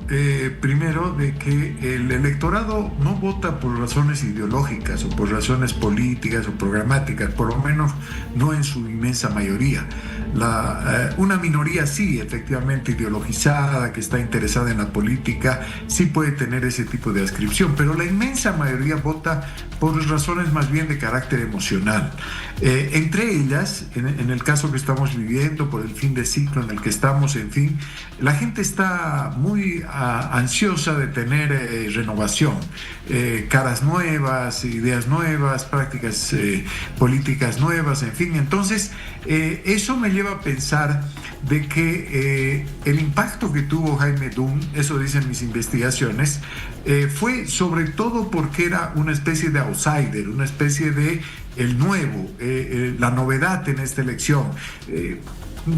primero, de que el electorado no vota por razones ideológicas o por razones políticas o programáticas, por lo menos no en su inmensa mayoría. Una minoría sí, efectivamente ideologizada, que está interesada en la política, sí puede tener ese tipo de adscripción, pero la inmensa mayoría vota por razones más bien de carácter emocional. Entre ellas, en el caso que estamos viviendo, por el fin de ciclo en el que estamos, en fin, la gente está muy ansiosa de tener renovación, caras nuevas, ideas nuevas, prácticas políticas nuevas, en fin. Entonces, eso me lleva a pensar de que el impacto que tuvo Jaime Dun, eso dicen mis investigaciones, fue sobre todo porque era una especie de outsider, una especie de el nuevo, la novedad en esta elección,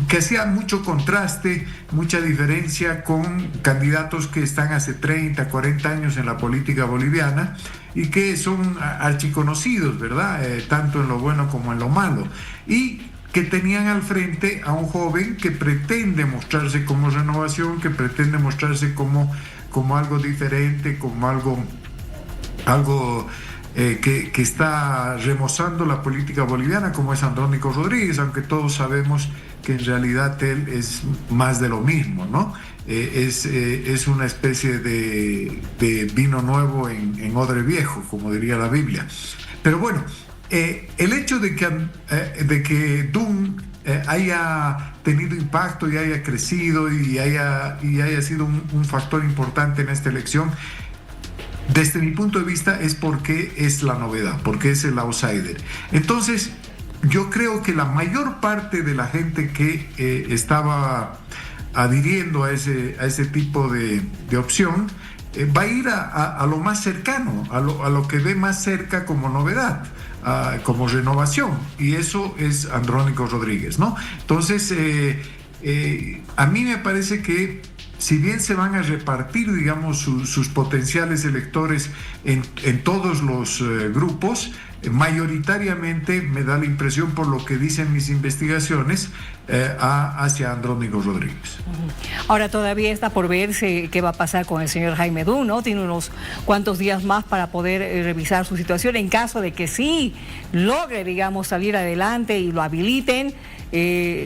que hacía mucho contraste, mucha diferencia con candidatos que están hace 30, 40 años en la política boliviana y que son archiconocidos, ¿verdad? Tanto en lo bueno como en lo malo. Y que tenían al frente a un joven que pretende mostrarse como renovación, que pretende mostrarse como algo diferente, como algo que está remozando la política boliviana, como es Andrónico Rodríguez, aunque todos sabemos que en realidad él es más de lo mismo, ¿no? Es una especie de vino nuevo en odre viejo, como diría la Biblia. Pero bueno, el hecho de que Dun haya tenido impacto y haya crecido y haya sido un factor importante en esta elección, desde mi punto de vista es porque es la novedad, porque es el outsider. Entonces, yo creo que la mayor parte de la gente que estaba adhiriendo a ese tipo de opción va a ir a lo más cercano, a lo que ve más cerca como novedad, como renovación, y eso es Andrónico Rodríguez, ¿no? Entonces, a mí me parece que si bien se van a repartir, digamos, sus potenciales electores en todos los grupos, mayoritariamente me da la impresión, por lo que dicen mis investigaciones, hacia Andrónico Rodríguez. Ahora todavía está por verse qué va a pasar con el señor Jaime Dum, ¿no? Tiene unos cuantos días más para poder revisar su situación en caso de que sí logre, digamos, salir adelante y lo habiliten.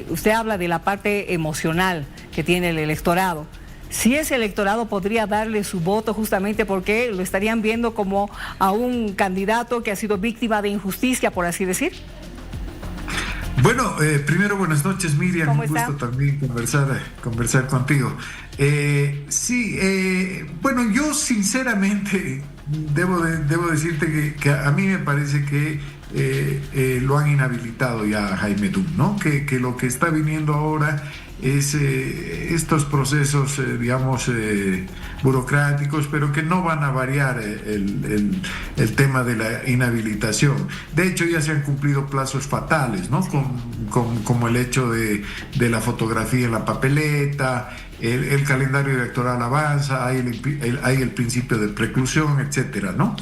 Usted habla de la parte emocional que tiene el electorado. Si ese electorado podría darle su voto justamente porque lo estarían viendo como a un candidato que ha sido víctima de injusticia, por así decir. Bueno, primero buenas noches, Miriam, un gusto también conversar contigo. Bueno, yo sinceramente debo decirte que a mí me parece que lo han inhabilitado ya a Jaime Dum, ¿no? Que lo que está viniendo ahora es estos procesos, digamos, burocráticos, pero que no van a variar el tema de la inhabilitación. De hecho, ya se han cumplido plazos fatales, ¿no? Como el hecho de la fotografía en la papeleta, el calendario electoral avanza, hay el principio de preclusión, etcétera, ¿no?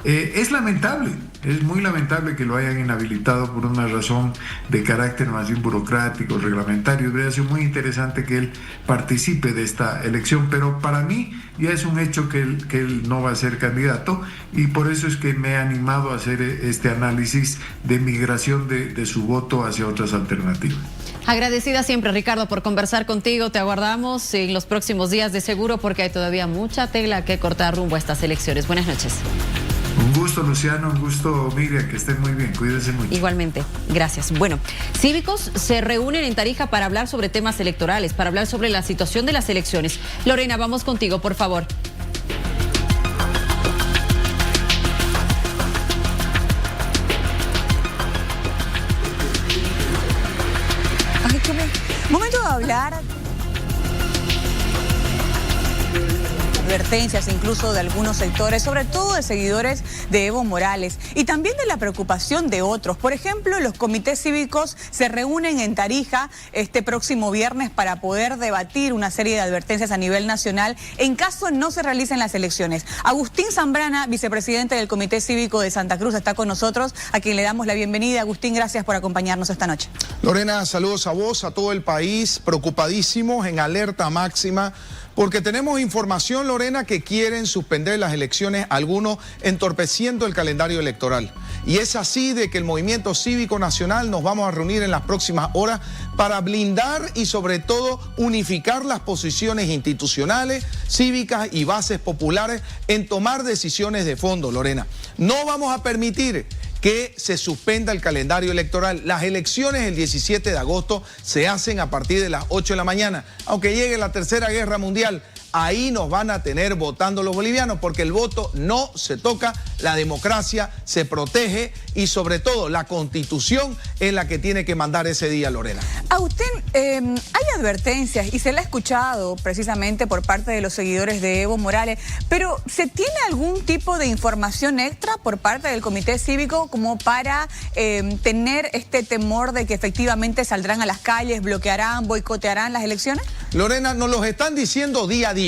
Es lamentable, es muy lamentable que lo hayan inhabilitado por una razón de carácter más bien burocrático, reglamentario. Hubiera sido muy interesante que él participe de esta elección, pero para mí ya es un hecho que él no va a ser candidato, y por eso es que me he animado a hacer este análisis de migración de su voto hacia otras alternativas. Agradecida siempre, Ricardo, por conversar contigo. Te aguardamos en los próximos días de seguro, porque hay todavía mucha tela que cortar rumbo a estas elecciones. Buenas noches. Un gusto, Luciano, un gusto, Miriam, que estén muy bien, cuídense mucho. Igualmente, gracias. Bueno, cívicos se reúnen en Tarija para hablar sobre temas electorales, para hablar sobre la situación de las elecciones. Lorena, vamos contigo, por favor. Momento de hablar advertencias incluso de algunos sectores, sobre todo de seguidores de Evo Morales, y también de la preocupación de otros. Por ejemplo, los comités cívicos se reúnen en Tarija este próximo viernes para poder debatir una serie de advertencias a nivel nacional en caso no se realicen las elecciones. Agustín Zambrana, vicepresidente del Comité Cívico de Santa Cruz, está con nosotros, a quien le damos la bienvenida. Agustín, gracias por acompañarnos esta noche. Lorena, saludos a vos, a todo el país, preocupadísimos, en alerta máxima, porque tenemos información, Lorena, que quieren suspender las elecciones, algunos entorpeciendo el calendario electoral. Y es así de que el Movimiento Cívico Nacional nos vamos a reunir en las próximas horas para blindar y sobre todo unificar las posiciones institucionales, cívicas y bases populares en tomar decisiones de fondo, Lorena. No vamos a permitir que se suspenda el calendario electoral. Las elecciones el 17 de agosto se hacen a partir de las 8 de la mañana. Aunque llegue la Tercera Guerra Mundial, ahí nos van a tener votando los bolivianos, porque el voto no se toca, la democracia se protege y sobre todo la Constitución es la que tiene que mandar ese día, Lorena. Agustín, hay advertencias y se la ha escuchado precisamente por parte de los seguidores de Evo Morales, pero ¿se tiene algún tipo de información extra por parte del Comité Cívico como para tener este temor de que efectivamente saldrán a las calles, bloquearán, boicotearán las elecciones? Lorena, nos los están diciendo día a día.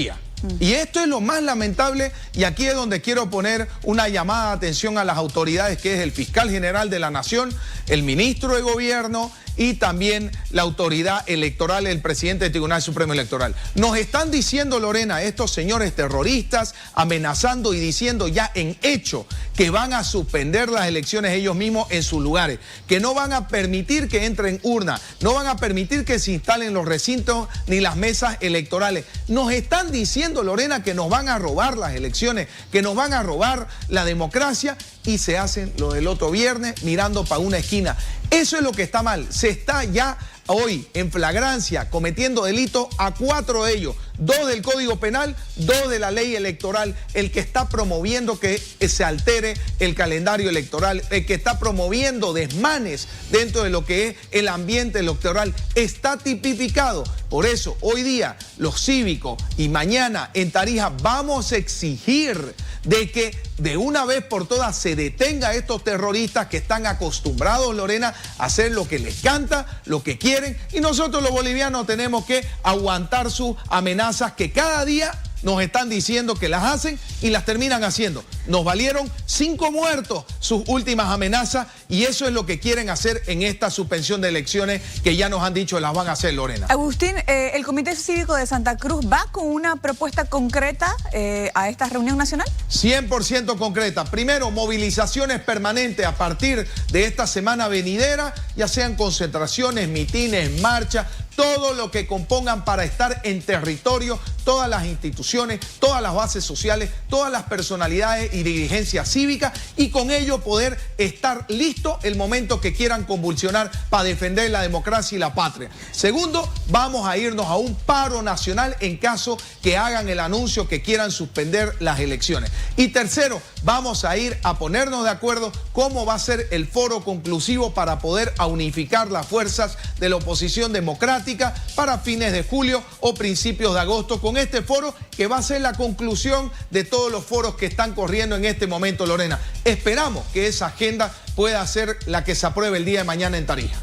Y esto es lo más lamentable, y aquí es donde quiero poner una llamada de atención a las autoridades, que es el fiscal general de la Nación, el ministro de Gobierno y también la autoridad electoral, el presidente del Tribunal Supremo Electoral. Nos están diciendo, Lorena, estos señores terroristas, amenazando y diciendo ya en hecho que van a suspender las elecciones ellos mismos en sus lugares, que no van a permitir que entren urnas, no van a permitir que se instalen los recintos ni las mesas electorales. Nos están diciendo, Lorena, que nos van a robar las elecciones, que nos van a robar la democracia, y se hacen lo del otro viernes mirando para una esquina. Eso es lo que está mal. Se está ya hoy en flagrancia cometiendo delitos a 4 de ellos. 2 del Código Penal, 2 de la ley electoral, el que está promoviendo que se altere el calendario electoral, el que está promoviendo desmanes dentro de lo que es el ambiente electoral, está tipificado. Por eso, hoy día, los cívicos y mañana en Tarija vamos a exigir de que de una vez por todas se detenga a estos terroristas que están acostumbrados, Lorena, a hacer lo que les canta, lo que quieren, y nosotros los bolivianos tenemos que aguantar sus amenazas que cada día nos están diciendo que las hacen y las terminan haciendo. Nos valieron 5 muertos sus últimas amenazas y eso es lo que quieren hacer en esta suspensión de elecciones que ya nos han dicho las van a hacer, Lorena. Agustín, ¿el Comité Cívico de Santa Cruz va con una propuesta concreta a esta reunión nacional? 100% concreta. Primero, movilizaciones permanentes a partir de esta semana venidera, ya sean concentraciones, mitines, marchas, todo lo que compongan para estar en territorio, todas las instituciones, todas las bases sociales, todas las personalidades y dirigencias cívicas y con ello poder estar listo el momento que quieran convulsionar para defender la democracia y la patria. Segundo, vamos a irnos a un paro nacional en caso que hagan el anuncio que quieran suspender las elecciones. Y tercero, vamos a ir a ponernos de acuerdo cómo va a ser el foro conclusivo para poder unificar las fuerzas de la oposición democrática para fines de julio o principios de agosto con este foro que va a ser la conclusión de todos los foros que están corriendo en este momento, Lorena. Esperamos que esa agenda pueda ser la que se apruebe el día de mañana en Tarija.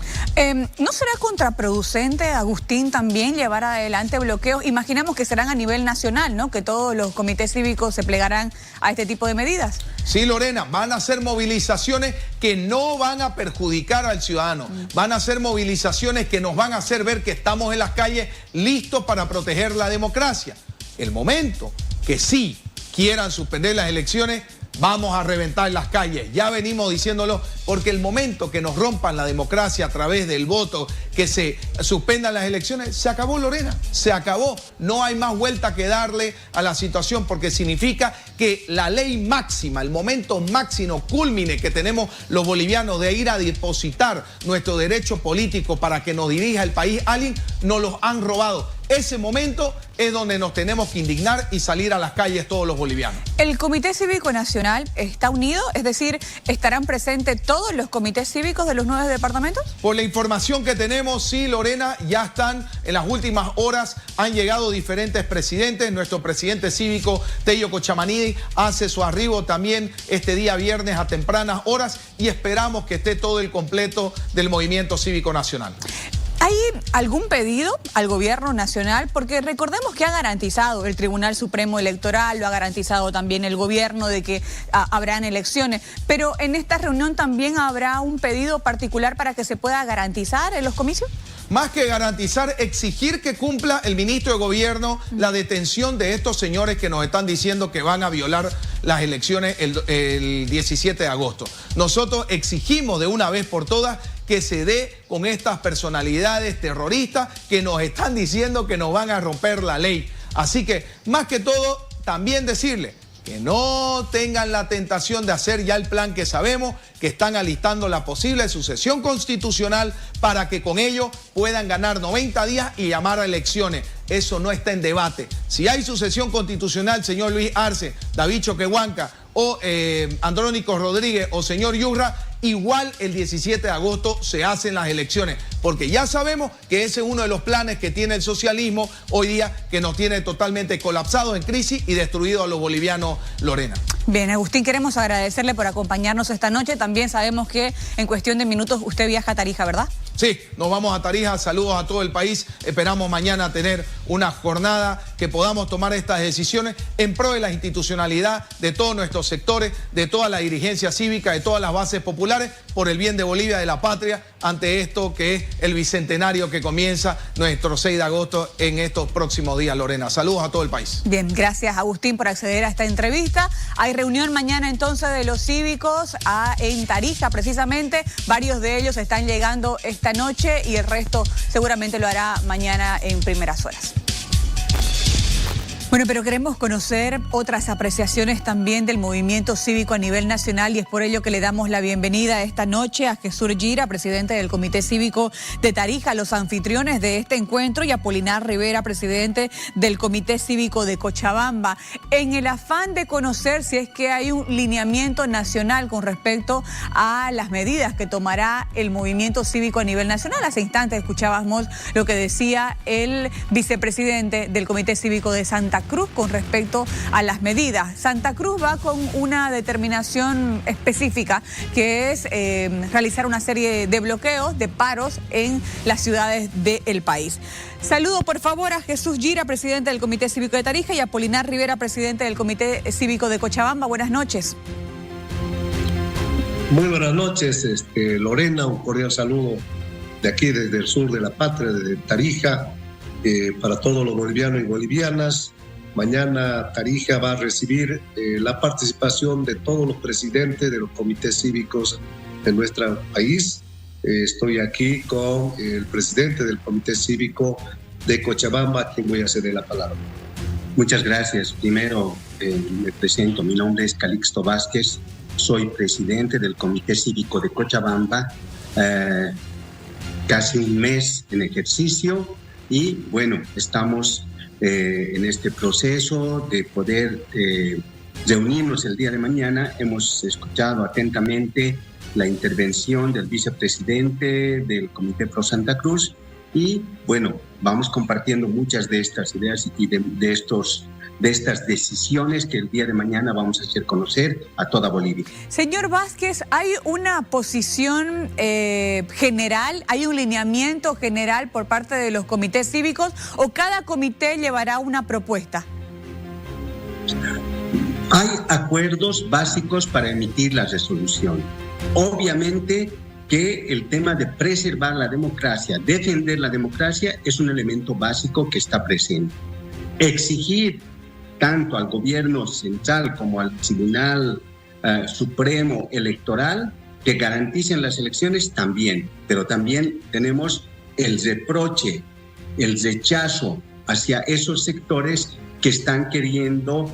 ¿No será contraproducente, Agustín, también llevar adelante bloqueos? Imaginamos que serán a nivel nacional, ¿no? Que todos los comités cívicos se plegarán a este tipo de medidas. Sí, Lorena, van a ser movilizaciones que no van a perjudicar al ciudadano. Van a ser movilizaciones que nos van a hacer ver que estamos en las calles listos para proteger la democracia. El momento que sí quieran suspender las elecciones, vamos a reventar las calles. Ya venimos diciéndolo, porque el momento que nos rompan la democracia a través del voto, que se suspendan las elecciones, se acabó, Lorena, se acabó. No hay más vuelta que darle a la situación, porque significa que la ley máxima, el momento máximo, culmine que tenemos los bolivianos de ir a depositar nuestro derecho político para que nos dirija el país, alguien nos los han robado. Ese momento es donde nos tenemos que indignar y salir a las calles todos los bolivianos. ¿El Comité Cívico Nacional está unido? Es decir, ¿estarán presentes todos los comités cívicos de los 9 departamentos? Por la información que tenemos, sí, Lorena, ya están en las últimas horas, han llegado diferentes presidentes. Nuestro presidente cívico, Tello Cochamanidi, hace su arribo también este día viernes a tempranas horas y esperamos que esté todo el completo del Movimiento Cívico Nacional. ¿Hay algún pedido al gobierno nacional? Porque recordemos que ha garantizado el Tribunal Supremo Electoral, lo ha garantizado también el gobierno de que habrán elecciones, pero en esta reunión también habrá un pedido particular para que se pueda garantizar en los comicios. Más que garantizar, exigir que cumpla el ministro de Gobierno la detención de estos señores que nos están diciendo que van a violar las elecciones el 17 de agosto. Nosotros exigimos de una vez por todas que se dé con estas personalidades terroristas que nos están diciendo que nos van a romper la ley. Así que, más que todo, también decirle que no tengan la tentación de hacer ya el plan que sabemos, que están alistando la posible sucesión constitucional para que con ello puedan ganar 90 días y llamar a elecciones. Eso no está en debate. Si hay sucesión constitucional, señor Luis Arce, David Choquehuanca o Andrónico Rodríguez o señor Yurra, igual el 17 de agosto se hacen las elecciones, porque ya sabemos que ese es uno de los planes que tiene el socialismo hoy día, que nos tiene totalmente colapsados, en crisis y destruidos a los bolivianos, Lorena. Bien, Agustín, queremos agradecerle por acompañarnos esta noche. También sabemos que en cuestión de minutos usted viaja a Tarija, ¿verdad? Sí, nos vamos a Tarija, saludos a todo el país. Esperamos mañana tener una jornada que podamos tomar estas decisiones en pro de la institucionalidad de todos nuestros sectores, de toda la dirigencia cívica, de todas las bases populares, por el bien de Bolivia, de la patria, ante esto que es el bicentenario que comienza nuestro 6 de agosto en estos próximos días, Lorena. Saludos a todo el país. Bien, gracias, Agustín, por acceder a esta entrevista. Hay reunión mañana entonces de los cívicos en Tarija, precisamente. Varios de ellos están llegando esta noche y el resto seguramente lo hará mañana en primeras horas. Bueno, pero queremos conocer otras apreciaciones también del movimiento cívico a nivel nacional y es por ello que le damos la bienvenida esta noche a Jesús Gira, presidente del Comité Cívico de Tarija, los anfitriones de este encuentro, y a Apolinar Rivera, presidente del Comité Cívico de Cochabamba, en el afán de conocer si es que hay un lineamiento nacional con respecto a las medidas que tomará el movimiento cívico a nivel nacional. Hace instantes escuchábamos lo que decía el vicepresidente del Comité Cívico de Santa Cruz con respecto a las medidas. Santa Cruz va con una determinación específica que es realizar una serie de bloqueos, de paros en las ciudades del país. Saludo por favor a Jesús Gira, presidente del Comité Cívico de Tarija, y a Apolinar Rivera, presidente del Comité Cívico de Cochabamba. Buenas noches. Muy buenas noches, Lorena, un cordial saludo de aquí desde el sur de la patria, desde Tarija, para todos los bolivianos y bolivianas. Mañana Tarija va a recibir la participación de todos los presidentes de los comités cívicos de nuestro país. Estoy aquí con el presidente del Comité Cívico de Cochabamba, a quien voy a ceder la palabra. Muchas gracias. Primero me presento, mi nombre es Calixto Vázquez, soy presidente del Comité Cívico de Cochabamba, casi un mes en ejercicio y bueno, estamos en este proceso de poder reunirnos el día de mañana. Hemos escuchado atentamente la intervención del vicepresidente del Comité Pro Santa Cruz y bueno, vamos compartiendo muchas de estas ideas y de estas decisiones que el día de mañana vamos a hacer conocer a toda Bolivia. Señor Vázquez, ¿hay una posición general, hay un lineamiento general por parte de los comités cívicos o cada comité llevará una propuesta? Hay acuerdos básicos para emitir la resolución. Obviamente que el tema de preservar la democracia, defender la democracia es un elemento básico que está presente. Exigir tanto al gobierno central como al Tribunal Supremo Electoral que garanticen las elecciones también, pero también tenemos el reproche, el rechazo hacia esos sectores que están queriendo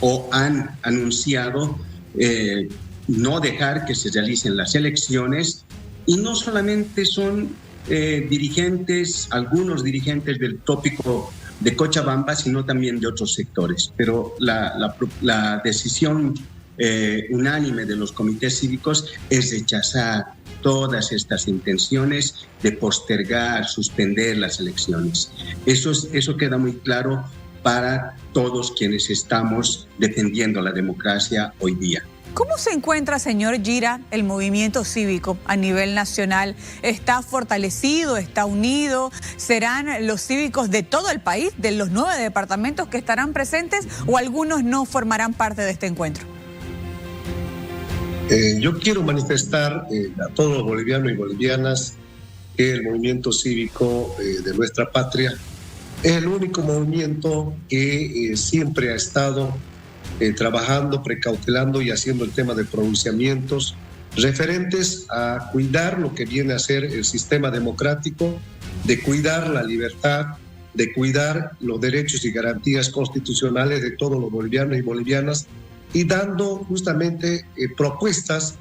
o han anunciado no dejar que se realicen las elecciones, y no solamente son dirigentes, algunos dirigentes del tópico de Cochabamba, sino también de otros sectores. Pero la decisión unánime de los comités cívicos es rechazar todas estas intenciones de postergar, suspender las elecciones. Eso queda muy claro para todos quienes estamos defendiendo la democracia hoy día. ¿Cómo se encuentra, señor Gira, el movimiento cívico a nivel nacional? ¿Está fortalecido? ¿Está unido? ¿Serán los cívicos de todo el país, de los 9 departamentos que estarán presentes, o algunos no formarán parte de este encuentro? Yo quiero manifestar a todos los bolivianos y bolivianas que el movimiento cívico de nuestra patria es el único movimiento que siempre ha estado trabajando, precautelando y haciendo el tema de pronunciamientos referentes a cuidar lo que viene a ser el sistema democrático, de cuidar la libertad, de cuidar los derechos y garantías constitucionales de todos los bolivianos y bolivianas, y dando justamente propuestas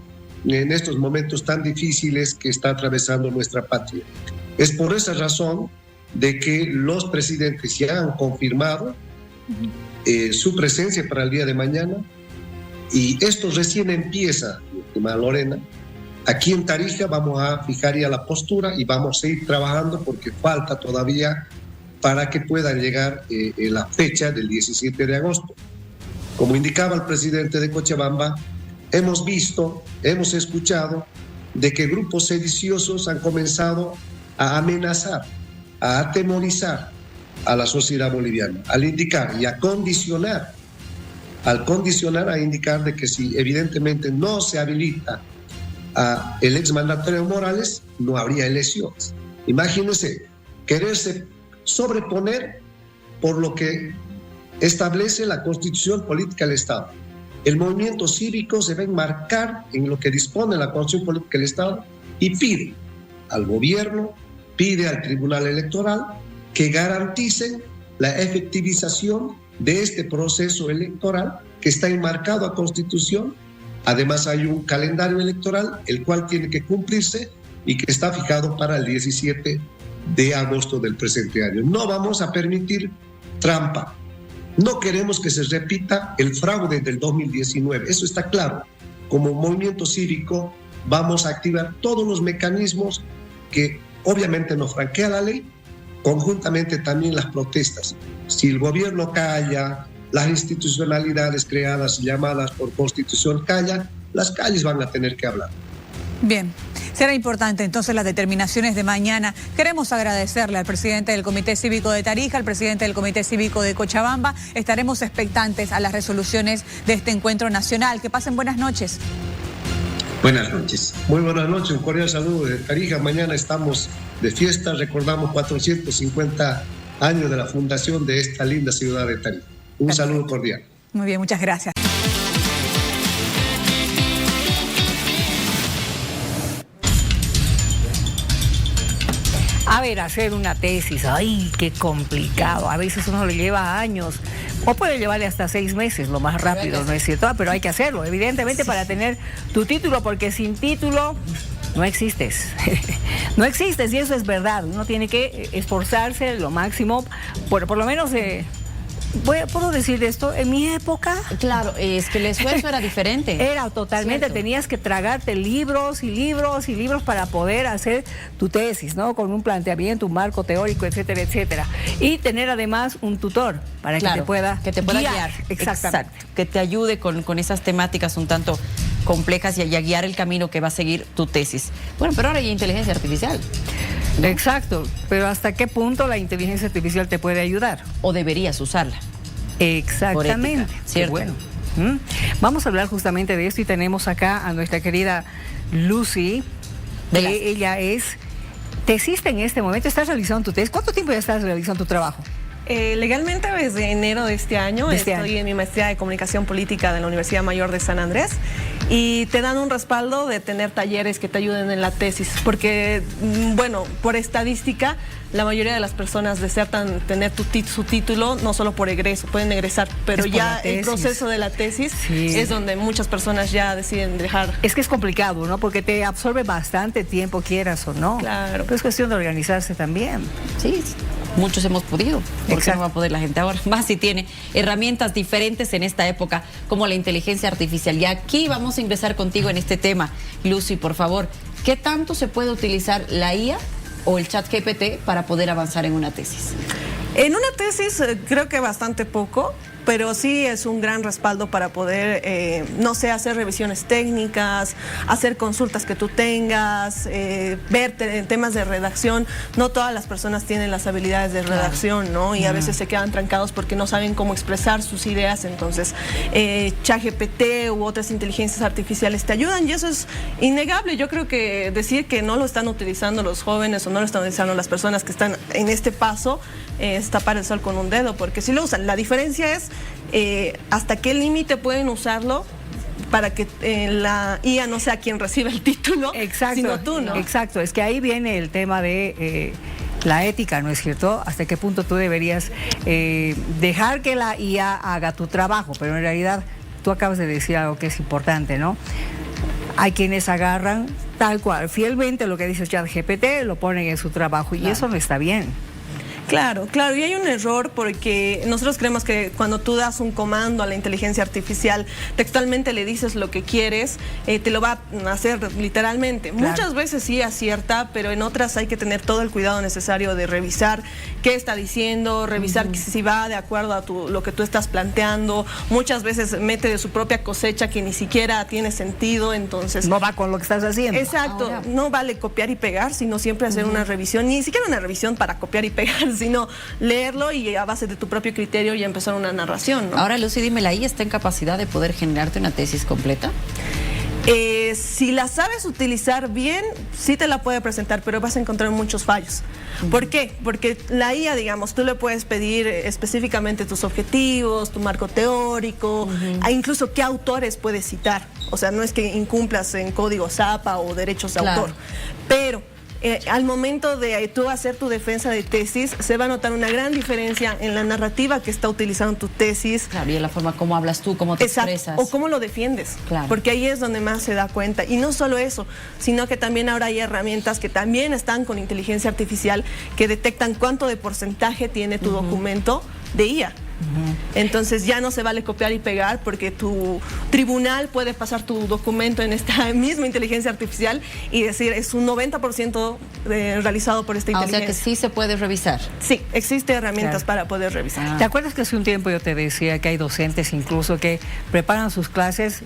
en estos momentos tan difíciles que está atravesando nuestra patria. Es por esa razón de que los presidentes ya han confirmado su presencia para el día de mañana, y esto recién empieza, mi estimada Lorena. Aquí en Tarija vamos a fijar ya la postura y vamos a seguir trabajando porque falta todavía para que pueda llegar la fecha del 17 de agosto. Como indicaba el presidente de Cochabamba, hemos visto, hemos escuchado de que grupos sediciosos han comenzado a amenazar, a atemorizar a la sociedad boliviana, al indicar y a condicionar, a indicar de que si evidentemente no se habilita a el exmandatario Morales, no habría elecciones. Imagínense, quererse sobreponer por lo que establece la Constitución Política del Estado. El movimiento cívico se va a enmarcar en lo que dispone la Constitución Política del Estado y pide al gobierno, pide al Tribunal Electoral que garanticen la efectivización de este proceso electoral que está enmarcado a Constitución. Además hay un calendario electoral el cual tiene que cumplirse y que está fijado para el 17 de agosto del presente año. No vamos a permitir trampa. No queremos que se repita el fraude del 2019. Eso está claro. Como movimiento cívico vamos a activar todos los mecanismos que obviamente nos franquea la ley, conjuntamente también las protestas. Si el gobierno calla, las institucionalidades creadas y llamadas por Constitución callan, las calles van a tener que hablar. Bien, será importante entonces las determinaciones de mañana. Queremos agradecerle al presidente del Comité Cívico de Tarija, al presidente del Comité Cívico de Cochabamba. Estaremos expectantes a las resoluciones de este encuentro nacional. Que pasen buenas noches. Buenas noches. Muy buenas noches, un cordial saludo desde Tarija. Mañana estamos de fiesta, recordamos 450 años de la fundación de esta linda ciudad de Tarija. Un saludo cordial. Muy bien, muchas gracias. A ver, hacer una tesis, ¡ay, qué complicado! A veces uno le lleva años, o puede llevarle hasta 6 meses, lo más rápido, ¿no es cierto? Pero hay que hacerlo, evidentemente, para tener tu título, porque sin título no existes. No existes, y eso es verdad. Uno tiene que esforzarse lo máximo, por lo menos... ¿Puedo decir esto? En mi época... Claro, es que el esfuerzo era diferente. Era totalmente, ¿cierto? Tenías que tragarte libros y libros y libros para poder hacer tu tesis, ¿no? Con un planteamiento, un marco teórico, etcétera, etcétera. Y tener además un tutor para que te pueda guiar. Exactamente. Exacto. Que te ayude con esas temáticas un tanto complejas y a guiar el camino que va a seguir tu tesis. Bueno, pero ahora hay inteligencia artificial, ¿no? Exacto, pero ¿hasta qué punto la inteligencia artificial te puede ayudar? O deberías usarla. Exactamente. Ética, ¿cierto? Bueno. Vamos a hablar justamente de esto y tenemos acá a nuestra querida Lucy. Ella es tesista en este momento. ¿Estás realizando tu tesis? ¿Cuánto tiempo ya estás realizando tu trabajo? Legalmente desde enero de este año. Estoy en mi maestría de comunicación política de la Universidad Mayor de San Andrés y te dan un respaldo de tener talleres que te ayuden en la tesis, porque, bueno, por estadística, la mayoría de las personas desean tener su título no solo por egreso, pueden egresar, pero ya el proceso de la tesis es donde muchas personas ya deciden dejar. Es que es complicado, ¿no? Porque te absorbe bastante tiempo, quieras o no. Claro. Pero es cuestión de organizarse también. Sí, muchos hemos podido. ¿Por qué no va a poder la gente ahora? Más si tiene herramientas diferentes en esta época, como la inteligencia artificial. Y aquí vamos a ingresar contigo en este tema. Lucy, por favor, ¿qué tanto se puede utilizar la IA o el chat GPT para poder avanzar en una tesis? En una tesis creo que bastante poco, pero sí es un gran respaldo para poder, no sé, hacer revisiones técnicas, hacer consultas que tú tengas, ver temas de redacción. No todas las personas tienen las habilidades de redacción, ¿no? Y a veces se quedan trancados porque no saben cómo expresar sus ideas. Entonces, ChatGPT u otras inteligencias artificiales te ayudan y eso es innegable. Yo creo que decir que no lo están utilizando los jóvenes o no lo están utilizando las personas que están en este paso es tapar el sol con un dedo, porque si lo usan. La diferencia es hasta qué límite pueden usarlo para que la IA no sea quien reciba el título, sino tú, ¿no? Exacto, es que ahí viene el tema de la ética, ¿no es cierto? Hasta qué punto tú deberías dejar que la IA haga tu trabajo, pero en realidad tú acabas de decir algo que es importante, ¿no? Hay quienes agarran tal cual, fielmente lo que dice ChatGPT, lo ponen en su trabajo y eso no está bien. Claro, claro, y hay un error porque nosotros creemos que cuando tú das un comando a la inteligencia artificial, textualmente le dices lo que quieres, te lo va a hacer literalmente. Claro. Muchas veces sí acierta, pero en otras hay que tener todo el cuidado necesario de revisar qué está diciendo, revisar si va de acuerdo a lo que tú estás planteando. Muchas veces mete de su propia cosecha que ni siquiera tiene sentido, entonces... No va con lo que estás haciendo. Exacto, no vale copiar y pegar, sino siempre hacer una revisión, ni siquiera una revisión para copiar y pegar, sino leerlo y a base de tu propio criterio ya empezar una narración, ¿no? Ahora, Lucy, dime, ¿la IA está en capacidad de poder generarte una tesis completa? Si la sabes utilizar bien, sí te la puede presentar, pero vas a encontrar muchos fallos. ¿Por qué? Porque la IA, digamos, tú le puedes pedir específicamente tus objetivos, tu marco teórico, incluso qué autores puedes citar. O sea, no es que incumplas en código ZAPA o derechos de autor, pero al momento de tú hacer tu defensa de tesis, se va a notar una gran diferencia en la narrativa que está utilizando tu tesis. Claro, y en la forma como hablas tú, cómo te expresas. O cómo lo defiendes. Claro. Porque ahí es donde más se da cuenta. Y no solo eso, sino que también ahora hay herramientas que también están con inteligencia artificial que detectan cuánto de porcentaje tiene tu documento de IA. Entonces ya no se vale copiar y pegar, porque tu tribunal puede pasar tu documento en esta misma inteligencia artificial y decir es un 90% realizado por esta inteligencia. O sea que sí se puede revisar. Sí, existen herramientas para poder revisar. ¿Te acuerdas que hace un tiempo yo te decía que hay docentes incluso que preparan sus clases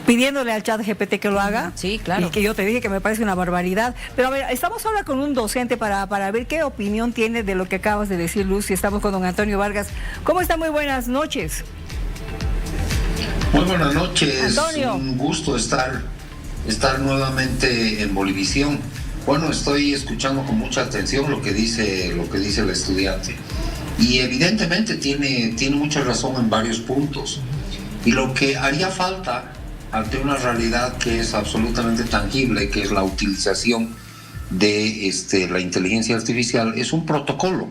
pidiéndole al chat GPT que lo haga? Sí, claro. Y que yo te dije que me parece una barbaridad. Pero a ver, estamos ahora con un docente para ver qué opinión tiene de lo que acabas de decir, Lucy. Estamos con don Antonio Vargas. ¿Cómo está? Muy buenas noches. Muy buenas noches. Antonio. Un gusto estar nuevamente en Bolivisión. Bueno, estoy escuchando con mucha atención lo que dice el estudiante. Y evidentemente tiene mucha razón en varios puntos. Y lo que haría falta ante una realidad que es absolutamente tangible, que es la utilización de la inteligencia artificial, es un protocolo,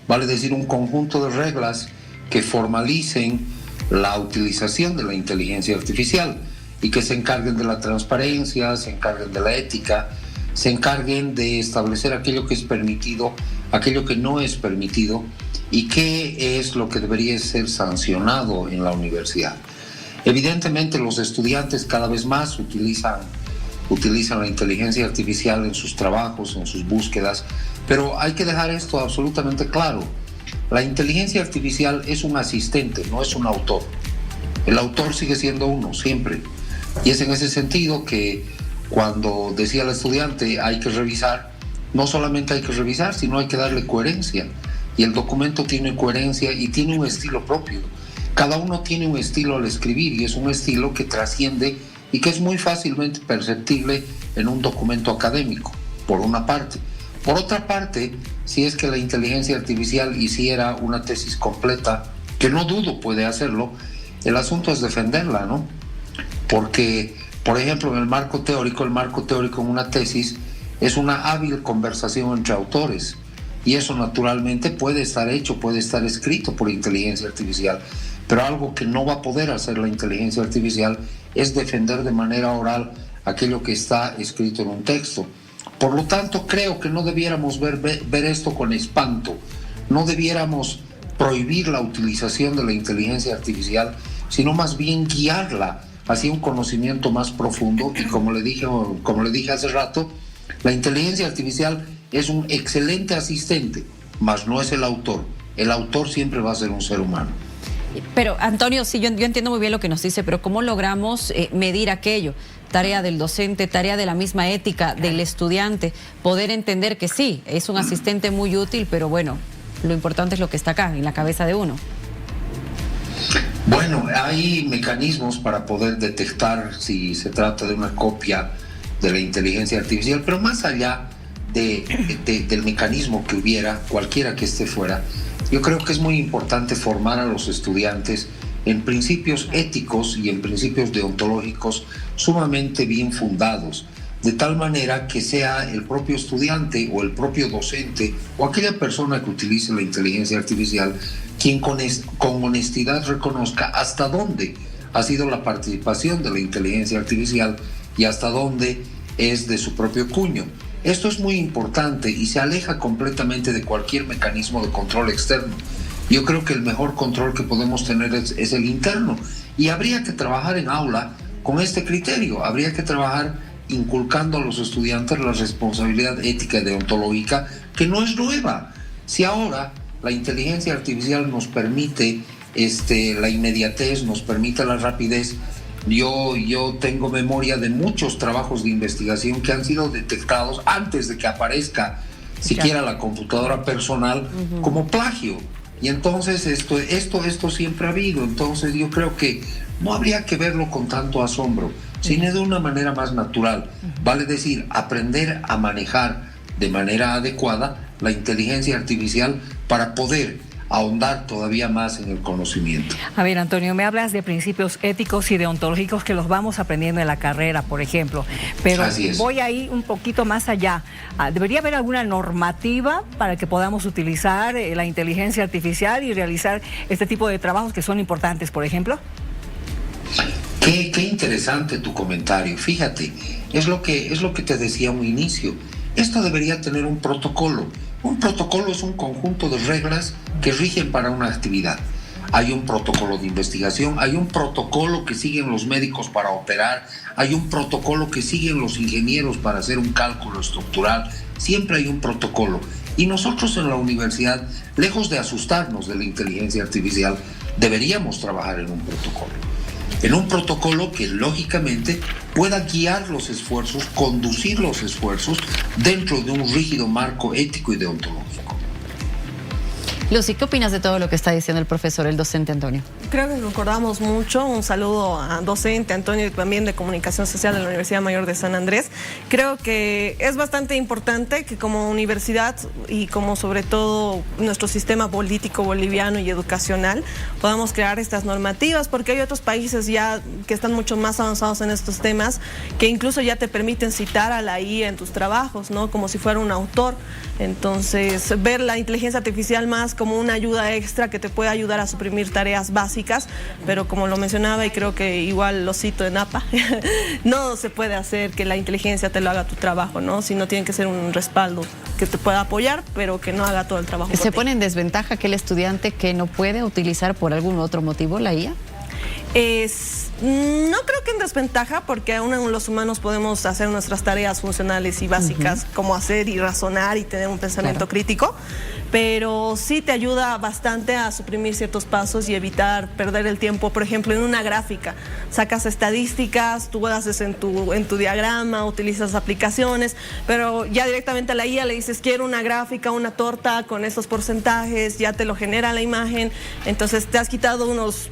vale decir un conjunto de reglas que formalicen la utilización de la inteligencia artificial y que se encarguen de la transparencia, se encarguen de la ética, se encarguen de establecer aquello que es permitido, aquello que no es permitido y qué es lo que debería ser sancionado en la universidad. Evidentemente los estudiantes cada vez más utilizan la inteligencia artificial en sus trabajos, en sus búsquedas, pero hay que dejar esto absolutamente claro. La inteligencia artificial es un asistente, no es un autor. El autor sigue siendo uno, siempre. Y es en ese sentido que cuando decía el estudiante hay que revisar, no solamente hay que revisar, sino hay que darle coherencia. Y el documento tiene coherencia y tiene un estilo propio. Cada uno tiene un estilo al escribir y es un estilo que trasciende y que es muy fácilmente perceptible en un documento académico, por una parte. Por otra parte, si es que la inteligencia artificial hiciera una tesis completa, que no dudo puede hacerlo, el asunto es defenderla, ¿no? Porque, por ejemplo, en el marco teórico en una tesis es una hábil conversación entre autores y eso naturalmente puede estar hecho, puede estar escrito por inteligencia artificial. Pero algo que no va a poder hacer la inteligencia artificial es defender de manera oral aquello que está escrito en un texto. Por lo tanto, creo que no debiéramos ver esto con espanto, no debiéramos prohibir la utilización de la inteligencia artificial, sino más bien guiarla hacia un conocimiento más profundo y como le dije hace rato, la inteligencia artificial es un excelente asistente, mas no es el autor. El autor siempre va a ser un ser humano. Pero, Antonio, sí, yo entiendo muy bien lo que nos dice, pero ¿cómo logramos medir aquello? Tarea del docente, tarea de la misma ética del estudiante, poder entender que sí, es un asistente muy útil, pero bueno, lo importante es lo que está acá, en la cabeza de uno. Bueno, hay mecanismos para poder detectar si se trata de una copia de la inteligencia artificial, pero más allá del mecanismo que hubiera, cualquiera que esté fuera, yo creo que es muy importante formar a los estudiantes en principios éticos y en principios deontológicos sumamente bien fundados, de tal manera que sea el propio estudiante o el propio docente o aquella persona que utilice la inteligencia artificial quien con honestidad reconozca hasta dónde ha sido la participación de la inteligencia artificial y hasta dónde es de su propio cuño. Esto es muy importante y se aleja completamente de cualquier mecanismo de control externo. Yo creo que el mejor control que podemos tener es el interno y habría que trabajar en aula con este criterio, habría que trabajar inculcando a los estudiantes la responsabilidad ética y deontológica que no es nueva. Si ahora la inteligencia artificial nos permite la inmediatez, nos permite la rapidez, yo tengo memoria de muchos trabajos de investigación que han sido detectados antes de que aparezca siquiera la computadora personal como plagio. Y entonces esto siempre ha habido. Entonces yo creo que no habría que verlo con tanto asombro, sino de una manera más natural. Vale decir, aprender a manejar de manera adecuada la inteligencia artificial para poder ahondar todavía más en el conocimiento. A ver, Antonio, me hablas de principios éticos y deontológicos que los vamos aprendiendo en la carrera, por ejemplo, pero voy ahí un poquito más allá. ¿Debería haber alguna normativa para que podamos utilizar la inteligencia artificial y realizar este tipo de trabajos que son importantes, por ejemplo? Qué interesante tu comentario. Fíjate, es lo que te decía a un inicio. Esto debería tener un protocolo. Un protocolo es un conjunto de reglas que rigen para una actividad. Hay un protocolo de investigación, hay un protocolo que siguen los médicos para operar, hay un protocolo que siguen los ingenieros para hacer un cálculo estructural. Siempre hay un protocolo. Y nosotros en la universidad, lejos de asustarnos de la inteligencia artificial, deberíamos trabajar en un protocolo. En un protocolo que lógicamente pueda guiar los esfuerzos, conducir los esfuerzos dentro de un rígido marco ético y deontológico. Lucy, ¿qué opinas de todo lo que está diciendo el profesor, el docente Antonio? Creo que concordamos mucho. Un saludo a docente Antonio, también de Comunicación Social de la Universidad Mayor de San Andrés. Creo que es bastante importante que como universidad y como sobre todo nuestro sistema político boliviano y educacional podamos crear estas normativas, porque hay otros países ya que están mucho más avanzados en estos temas, que incluso ya te permiten citar a la IA en tus trabajos, ¿no? Como si fuera un autor. Entonces, ver la inteligencia artificial más como una ayuda extra que te puede ayudar a suprimir tareas básicas, pero como lo mencionaba y creo que igual lo cito en APA, no se puede hacer que la inteligencia te lo haga tu trabajo, ¿no? Sino tiene que ser un respaldo que te pueda apoyar, pero que no haga todo el trabajo. ¿Se pone en desventaja aquel estudiante que no puede utilizar por algún otro motivo la IA? No creo que en desventaja, porque aún los humanos podemos hacer nuestras tareas funcionales y básicas, como hacer y razonar y tener un pensamiento crítico, pero sí te ayuda bastante a suprimir ciertos pasos y evitar perder el tiempo. Por ejemplo, en una gráfica, sacas estadísticas, tú haces en tu diagrama, utilizas aplicaciones, pero ya directamente a la IA le dices, quiero una gráfica, una torta con estos porcentajes, ya te lo genera la imagen, entonces te has quitado unos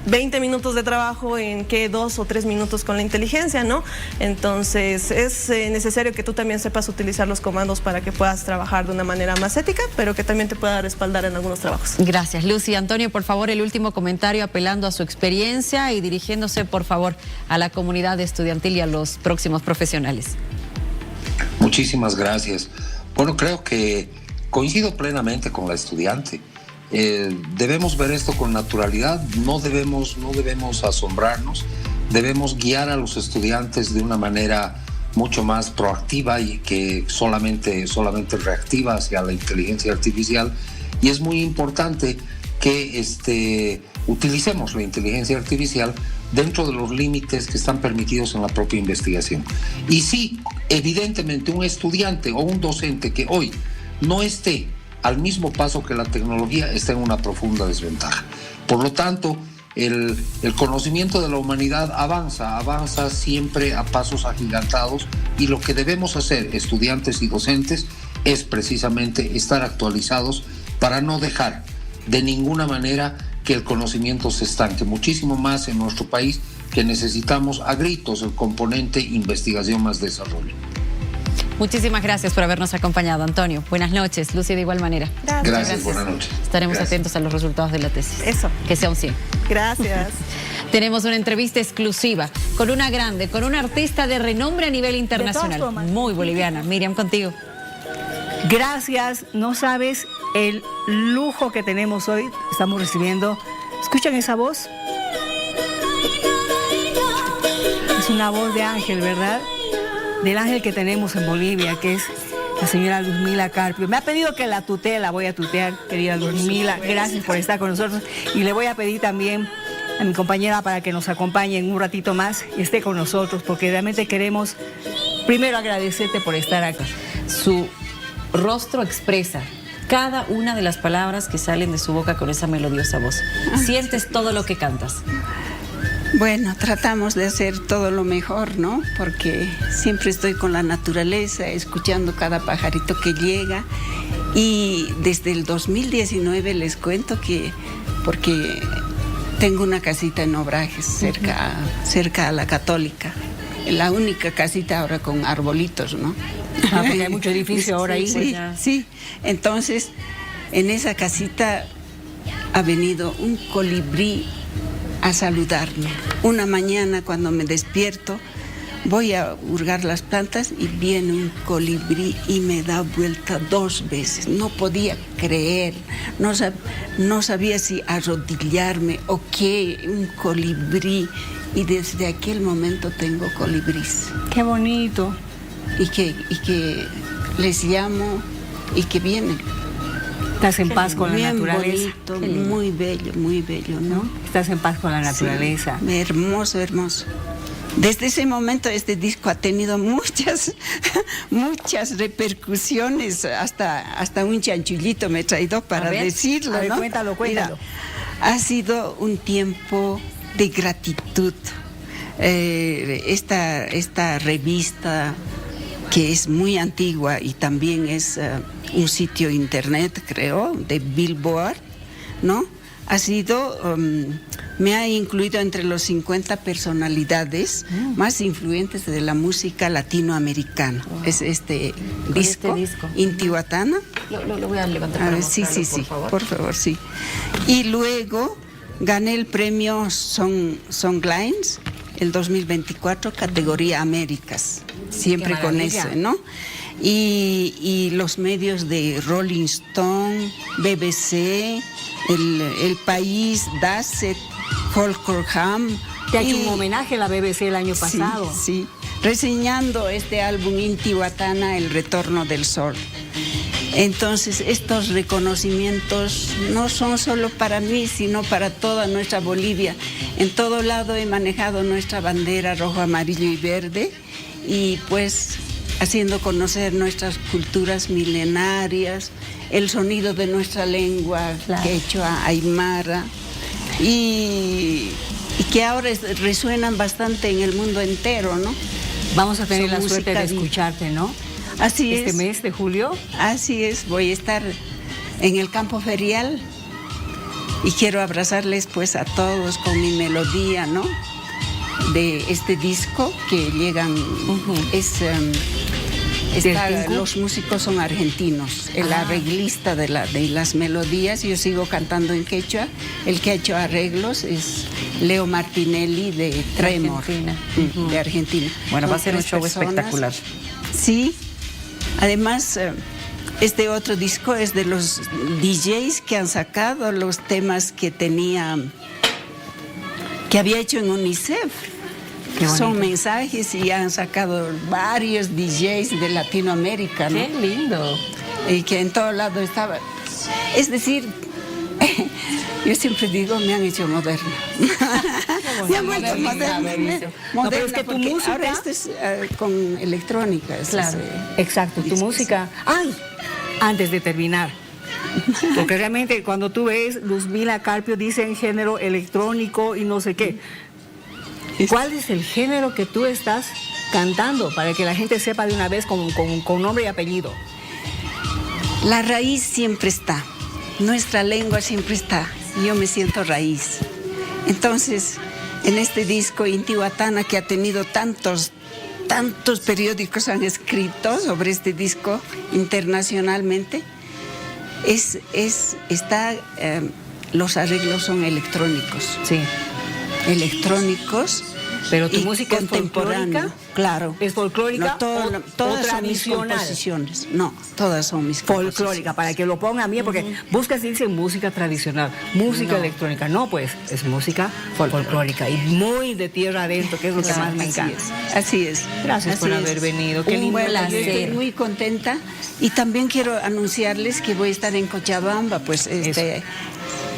20 minutos de trabajo en 2 o 3 minutos con la inteligencia, ¿no? Entonces es necesario que tú también sepas utilizar los comandos para que puedas trabajar de una manera más ética, pero que también te pueda respaldar en algunos trabajos. Gracias, Lucy. Antonio, por favor, el último comentario apelando a su experiencia y dirigiéndose, por favor, a la comunidad estudiantil y a los próximos profesionales. Muchísimas gracias. Bueno, creo que coincido plenamente con la estudiante. Debemos ver esto con naturalidad, no debemos asombrarnos, debemos guiar a los estudiantes de una manera mucho más proactiva y que solamente reactiva hacia la inteligencia artificial, y es muy importante que utilicemos la inteligencia artificial dentro de los límites que están permitidos en la propia investigación. Y sí, evidentemente un estudiante o un docente que hoy no esté al mismo paso que la tecnología está en una profunda desventaja. Por lo tanto, el conocimiento de la humanidad avanza siempre a pasos agigantados, y lo que debemos hacer, estudiantes y docentes, es precisamente estar actualizados para no dejar de ninguna manera que el conocimiento se estanque, muchísimo más en nuestro país, que necesitamos a gritos el componente investigación más desarrollo. Muchísimas gracias por habernos acompañado, Antonio. Buenas noches. Lucy, de igual manera. Gracias. Buenas noches. Estaremos atentos a los resultados de la tesis. Eso. Que sea un 100. Gracias. Tenemos una entrevista exclusiva con una artista de renombre a nivel internacional. Muy boliviana. Miriam, contigo. Gracias. No sabes el lujo que tenemos hoy. Estamos recibiendo. ¿Escuchan esa voz? Es una voz de ángel, ¿verdad? Del ángel que tenemos en Bolivia, que es la señora Luzmila Carpio. Me ha pedido que la tutee, la voy a tutear, querida Luzmila. Gracias por estar con nosotros. Y le voy a pedir también a mi compañera para que nos acompañe en un ratito más y esté con nosotros, porque realmente queremos primero agradecerte por estar acá. Su rostro expresa cada una de las palabras que salen de su boca con esa melodiosa voz. Sientes todo lo que cantas. Bueno, tratamos de hacer todo lo mejor, ¿no? Porque siempre estoy con la naturaleza, escuchando cada pajarito que llega. Y desde el 2019 les cuento que, porque tengo una casita en Obrajes, cerca a la Católica. La única casita ahora con arbolitos, ¿no? Ah, porque hay mucho edificio ahora ahí. Sí. Entonces, en esa casita ha venido un colibrí a saludarme. Una mañana cuando me despierto, voy a hurgar las plantas y viene un colibrí y me da vuelta 2 veces. No podía creer, no sabía si arrodillarme o qué, un colibrí. Y desde aquel momento tengo colibrís. ¡Qué bonito! Y que les llamo y que vienen. Estás en paz con la bien naturaleza. Bonito, muy bello, ¿no? Estás en paz con la naturaleza. Sí, hermoso, hermoso. Desde ese momento este disco ha tenido muchas repercusiones, hasta un chanchullito me he traído para decirlo, a ver, ¿no? Cuéntalo. Mira, ha sido un tiempo de gratitud. Esta revista, que es muy antigua y también es un sitio internet, creo, de Billboard, ¿no? Ha sido, me ha incluido entre los 50 personalidades más influyentes de la música latinoamericana. Es este disco, Intihuatana. Lo voy a levantar. A ver, sí, por favor, sí. Y luego gané el premio Songlines el 2024, categoría Américas, siempre con ese, ¿no? Y los medios de Rolling Stone, BBC, El País, Dasset, Folklorham. Te ha hecho un homenaje a la BBC el año pasado. Sí, reseñando este álbum Intihuatana, El Retorno del Sol. Entonces, estos reconocimientos no son solo para mí, sino para toda nuestra Bolivia. En todo lado he manejado nuestra bandera rojo, amarillo y verde, y pues haciendo conocer nuestras culturas milenarias, el sonido de nuestra lengua, quechua, aymara, y que ahora resuenan bastante en el mundo entero, ¿no? Vamos a tener la suerte de escucharte, ¿no? Así es. Este mes de julio. Así es, voy a estar en el campo ferial y quiero abrazarles pues a todos con mi melodía, ¿no? De este disco que llegan, los músicos son argentinos, el arreglista de las melodías, yo sigo cantando en quechua, el que ha hecho arreglos es Leo Martinelli de Tremor, de Argentina. Bueno, va a ser un show espectacular. Sí, además este otro disco es de los DJs que han sacado los temas que había hecho en UNICEF. Son mensajes y han sacado varios DJs de Latinoamérica, ¿no? ¡Qué lindo! Y que en todo lado estaba. Es decir, yo siempre digo, me han hecho moderna. Me han hecho moderna. No, pero es que tu música... Ahora esto es con electrónica. Claro, exacto. Tu música... ¡Ay! Antes de terminar. Porque realmente cuando tú ves Luzmila Carpio dice en género electrónico y no sé qué. ¿Cuál es el género que tú estás cantando para que la gente sepa de una vez con nombre y apellido? La raíz siempre está, nuestra lengua siempre está, yo me siento raíz. Entonces, en este disco Intihuatana, que ha tenido tantos periódicos han escrito sobre este disco internacionalmente, los arreglos son electrónicos. Sí. Electrónicos. Pero tu música es folclórica. Claro. ¿Es folclórica? No, todas son mis composiciones. No, todas son mis folclórica, para que lo pongan bien, porque buscas y dicen música tradicional, música electrónica. No, pues es música folclórica y muy de tierra adentro, que es lo que más me encanta. Así es. Gracias por haber venido. Qué lindo placer. Yo estoy muy contenta y también quiero anunciarles que voy a estar en Cochabamba, pues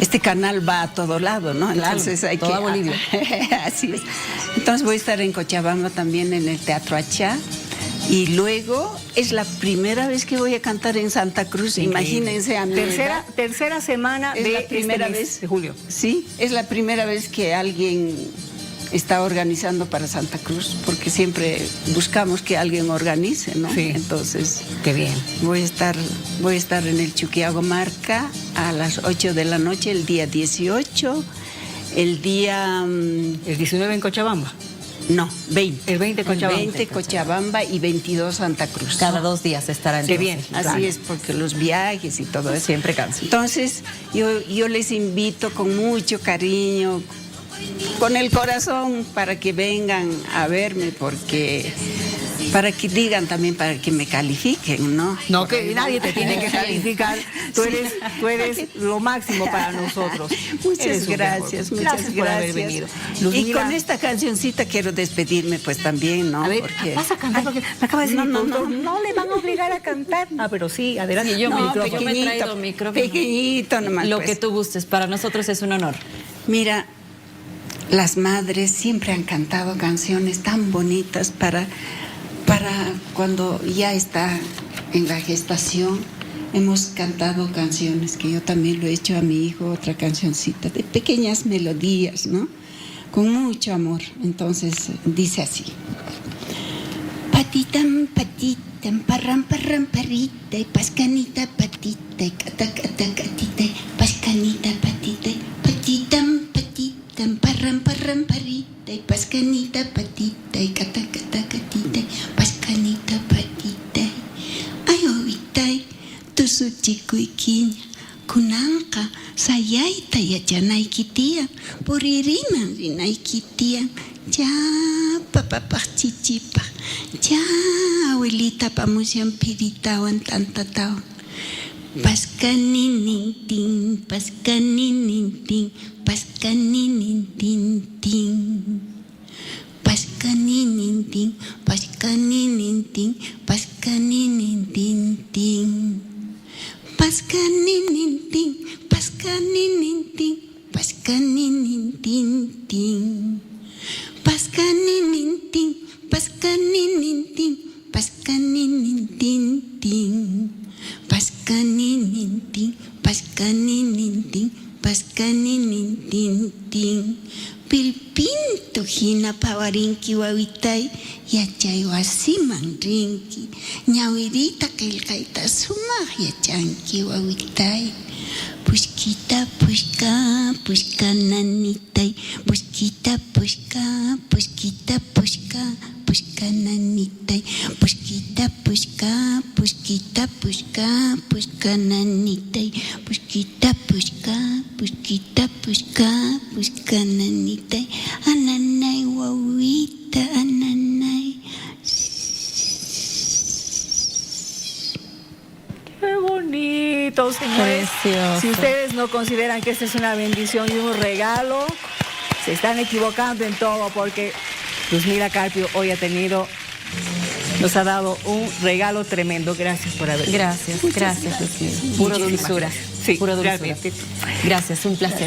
este canal va a todo lado, ¿no? Entonces hay toda Bolivia. Así es. Entonces voy a estar en Cochabamba también en el Teatro Achá. Y luego es la primera vez que voy a cantar en Santa Cruz. Imagínense a mi tercera semana es de la primera este mes vez de julio. Sí, es la primera vez que alguien está organizando para Santa Cruz, porque siempre buscamos que alguien organice, ¿no? Sí. Entonces, qué bien. Voy a estar en el Chuquiagomarca a las 8 de la noche el día 18, el 19 en Cochabamba. No, 20. El 20 Cochabamba. 20 Cochabamba y 22 Santa Cruz. Cada 2 días estará en Qué bien. Así Claro. es, porque los viajes y todo eso. Siempre cansa. Entonces, yo les invito con mucho cariño, con el corazón, para que vengan a verme, porque para que digan también, para que me califiquen, ¿no? No, que nadie te tiene que calificar. Tú eres lo máximo para nosotros. Muchas gracias, Gracias por haber venido. Y Luzmila, con esta cancioncita quiero despedirme, pues también, ¿no? a ver, Porque vas a cantar porque me acaba de decir No, el no, productor, no le van a obligar a cantar. Ah, pero sí, adelante. Sí, yo me he pequeñito, traído micrófono. pequeñito nomás. Lo pues. que tú gustes, para nosotros es un honor. Mira, las madres siempre han cantado canciones tan bonitas para cuando ya está en la gestación. Hemos cantado canciones que yo también lo he hecho a mi hijo, otra cancioncita de pequeñas melodías, ¿no? Con mucho amor. Entonces dice así: patitam, patitam, parram, parram, parita, y pascanita, patita, y cata, cata, catita, y pascanita, patita, patitam, patitam, parram, parram, parita, y pascanita, patita, y cata, cata, catita, y pascanita, patita. Ay, ovitay, tusu chikuikiña, kunanka, sayaita, yachanaykitiyan, puririna, rinaykitiyan, ya, papapachichipa, ya, abuelita, pamusyan piritawan, tantatawan. Pascaninitin, pascaninitin, pascaninitin. Pascaninitin, pascaninitin, pascaninitin. Pascaninitin, pascaninitin, pascaninitin. Pascaninitin, pascaninitin, pascaninitin. Pascaninitin, pascaninitin, pascaninitin. Pilpinto hina pawarinki wawitay, yachay wasiman rinki. Ñawirita qillqayta sumaq yachanki wawitay. Pushkita pushka, pushka nanitay. Pushkita pushka, pushkita pushka, pushka nanitay. Pushkita pushka, pushkita pushka, pushka nanitay. Pushkita pushka, pushkita pushka, pushka nanitay. Ananay wawita, ananay. Qué bonito, señores. Precioso. Si ustedes no consideran que esta es una bendición y un regalo, se están equivocando en todo, porque Luzmila Carpio hoy nos ha dado un regalo tremendo. Gracias por haber venido. Gracias, gracias, Luzmila. Pura dulzura. Sí, pura dulzura. realmente. Gracias, un placer.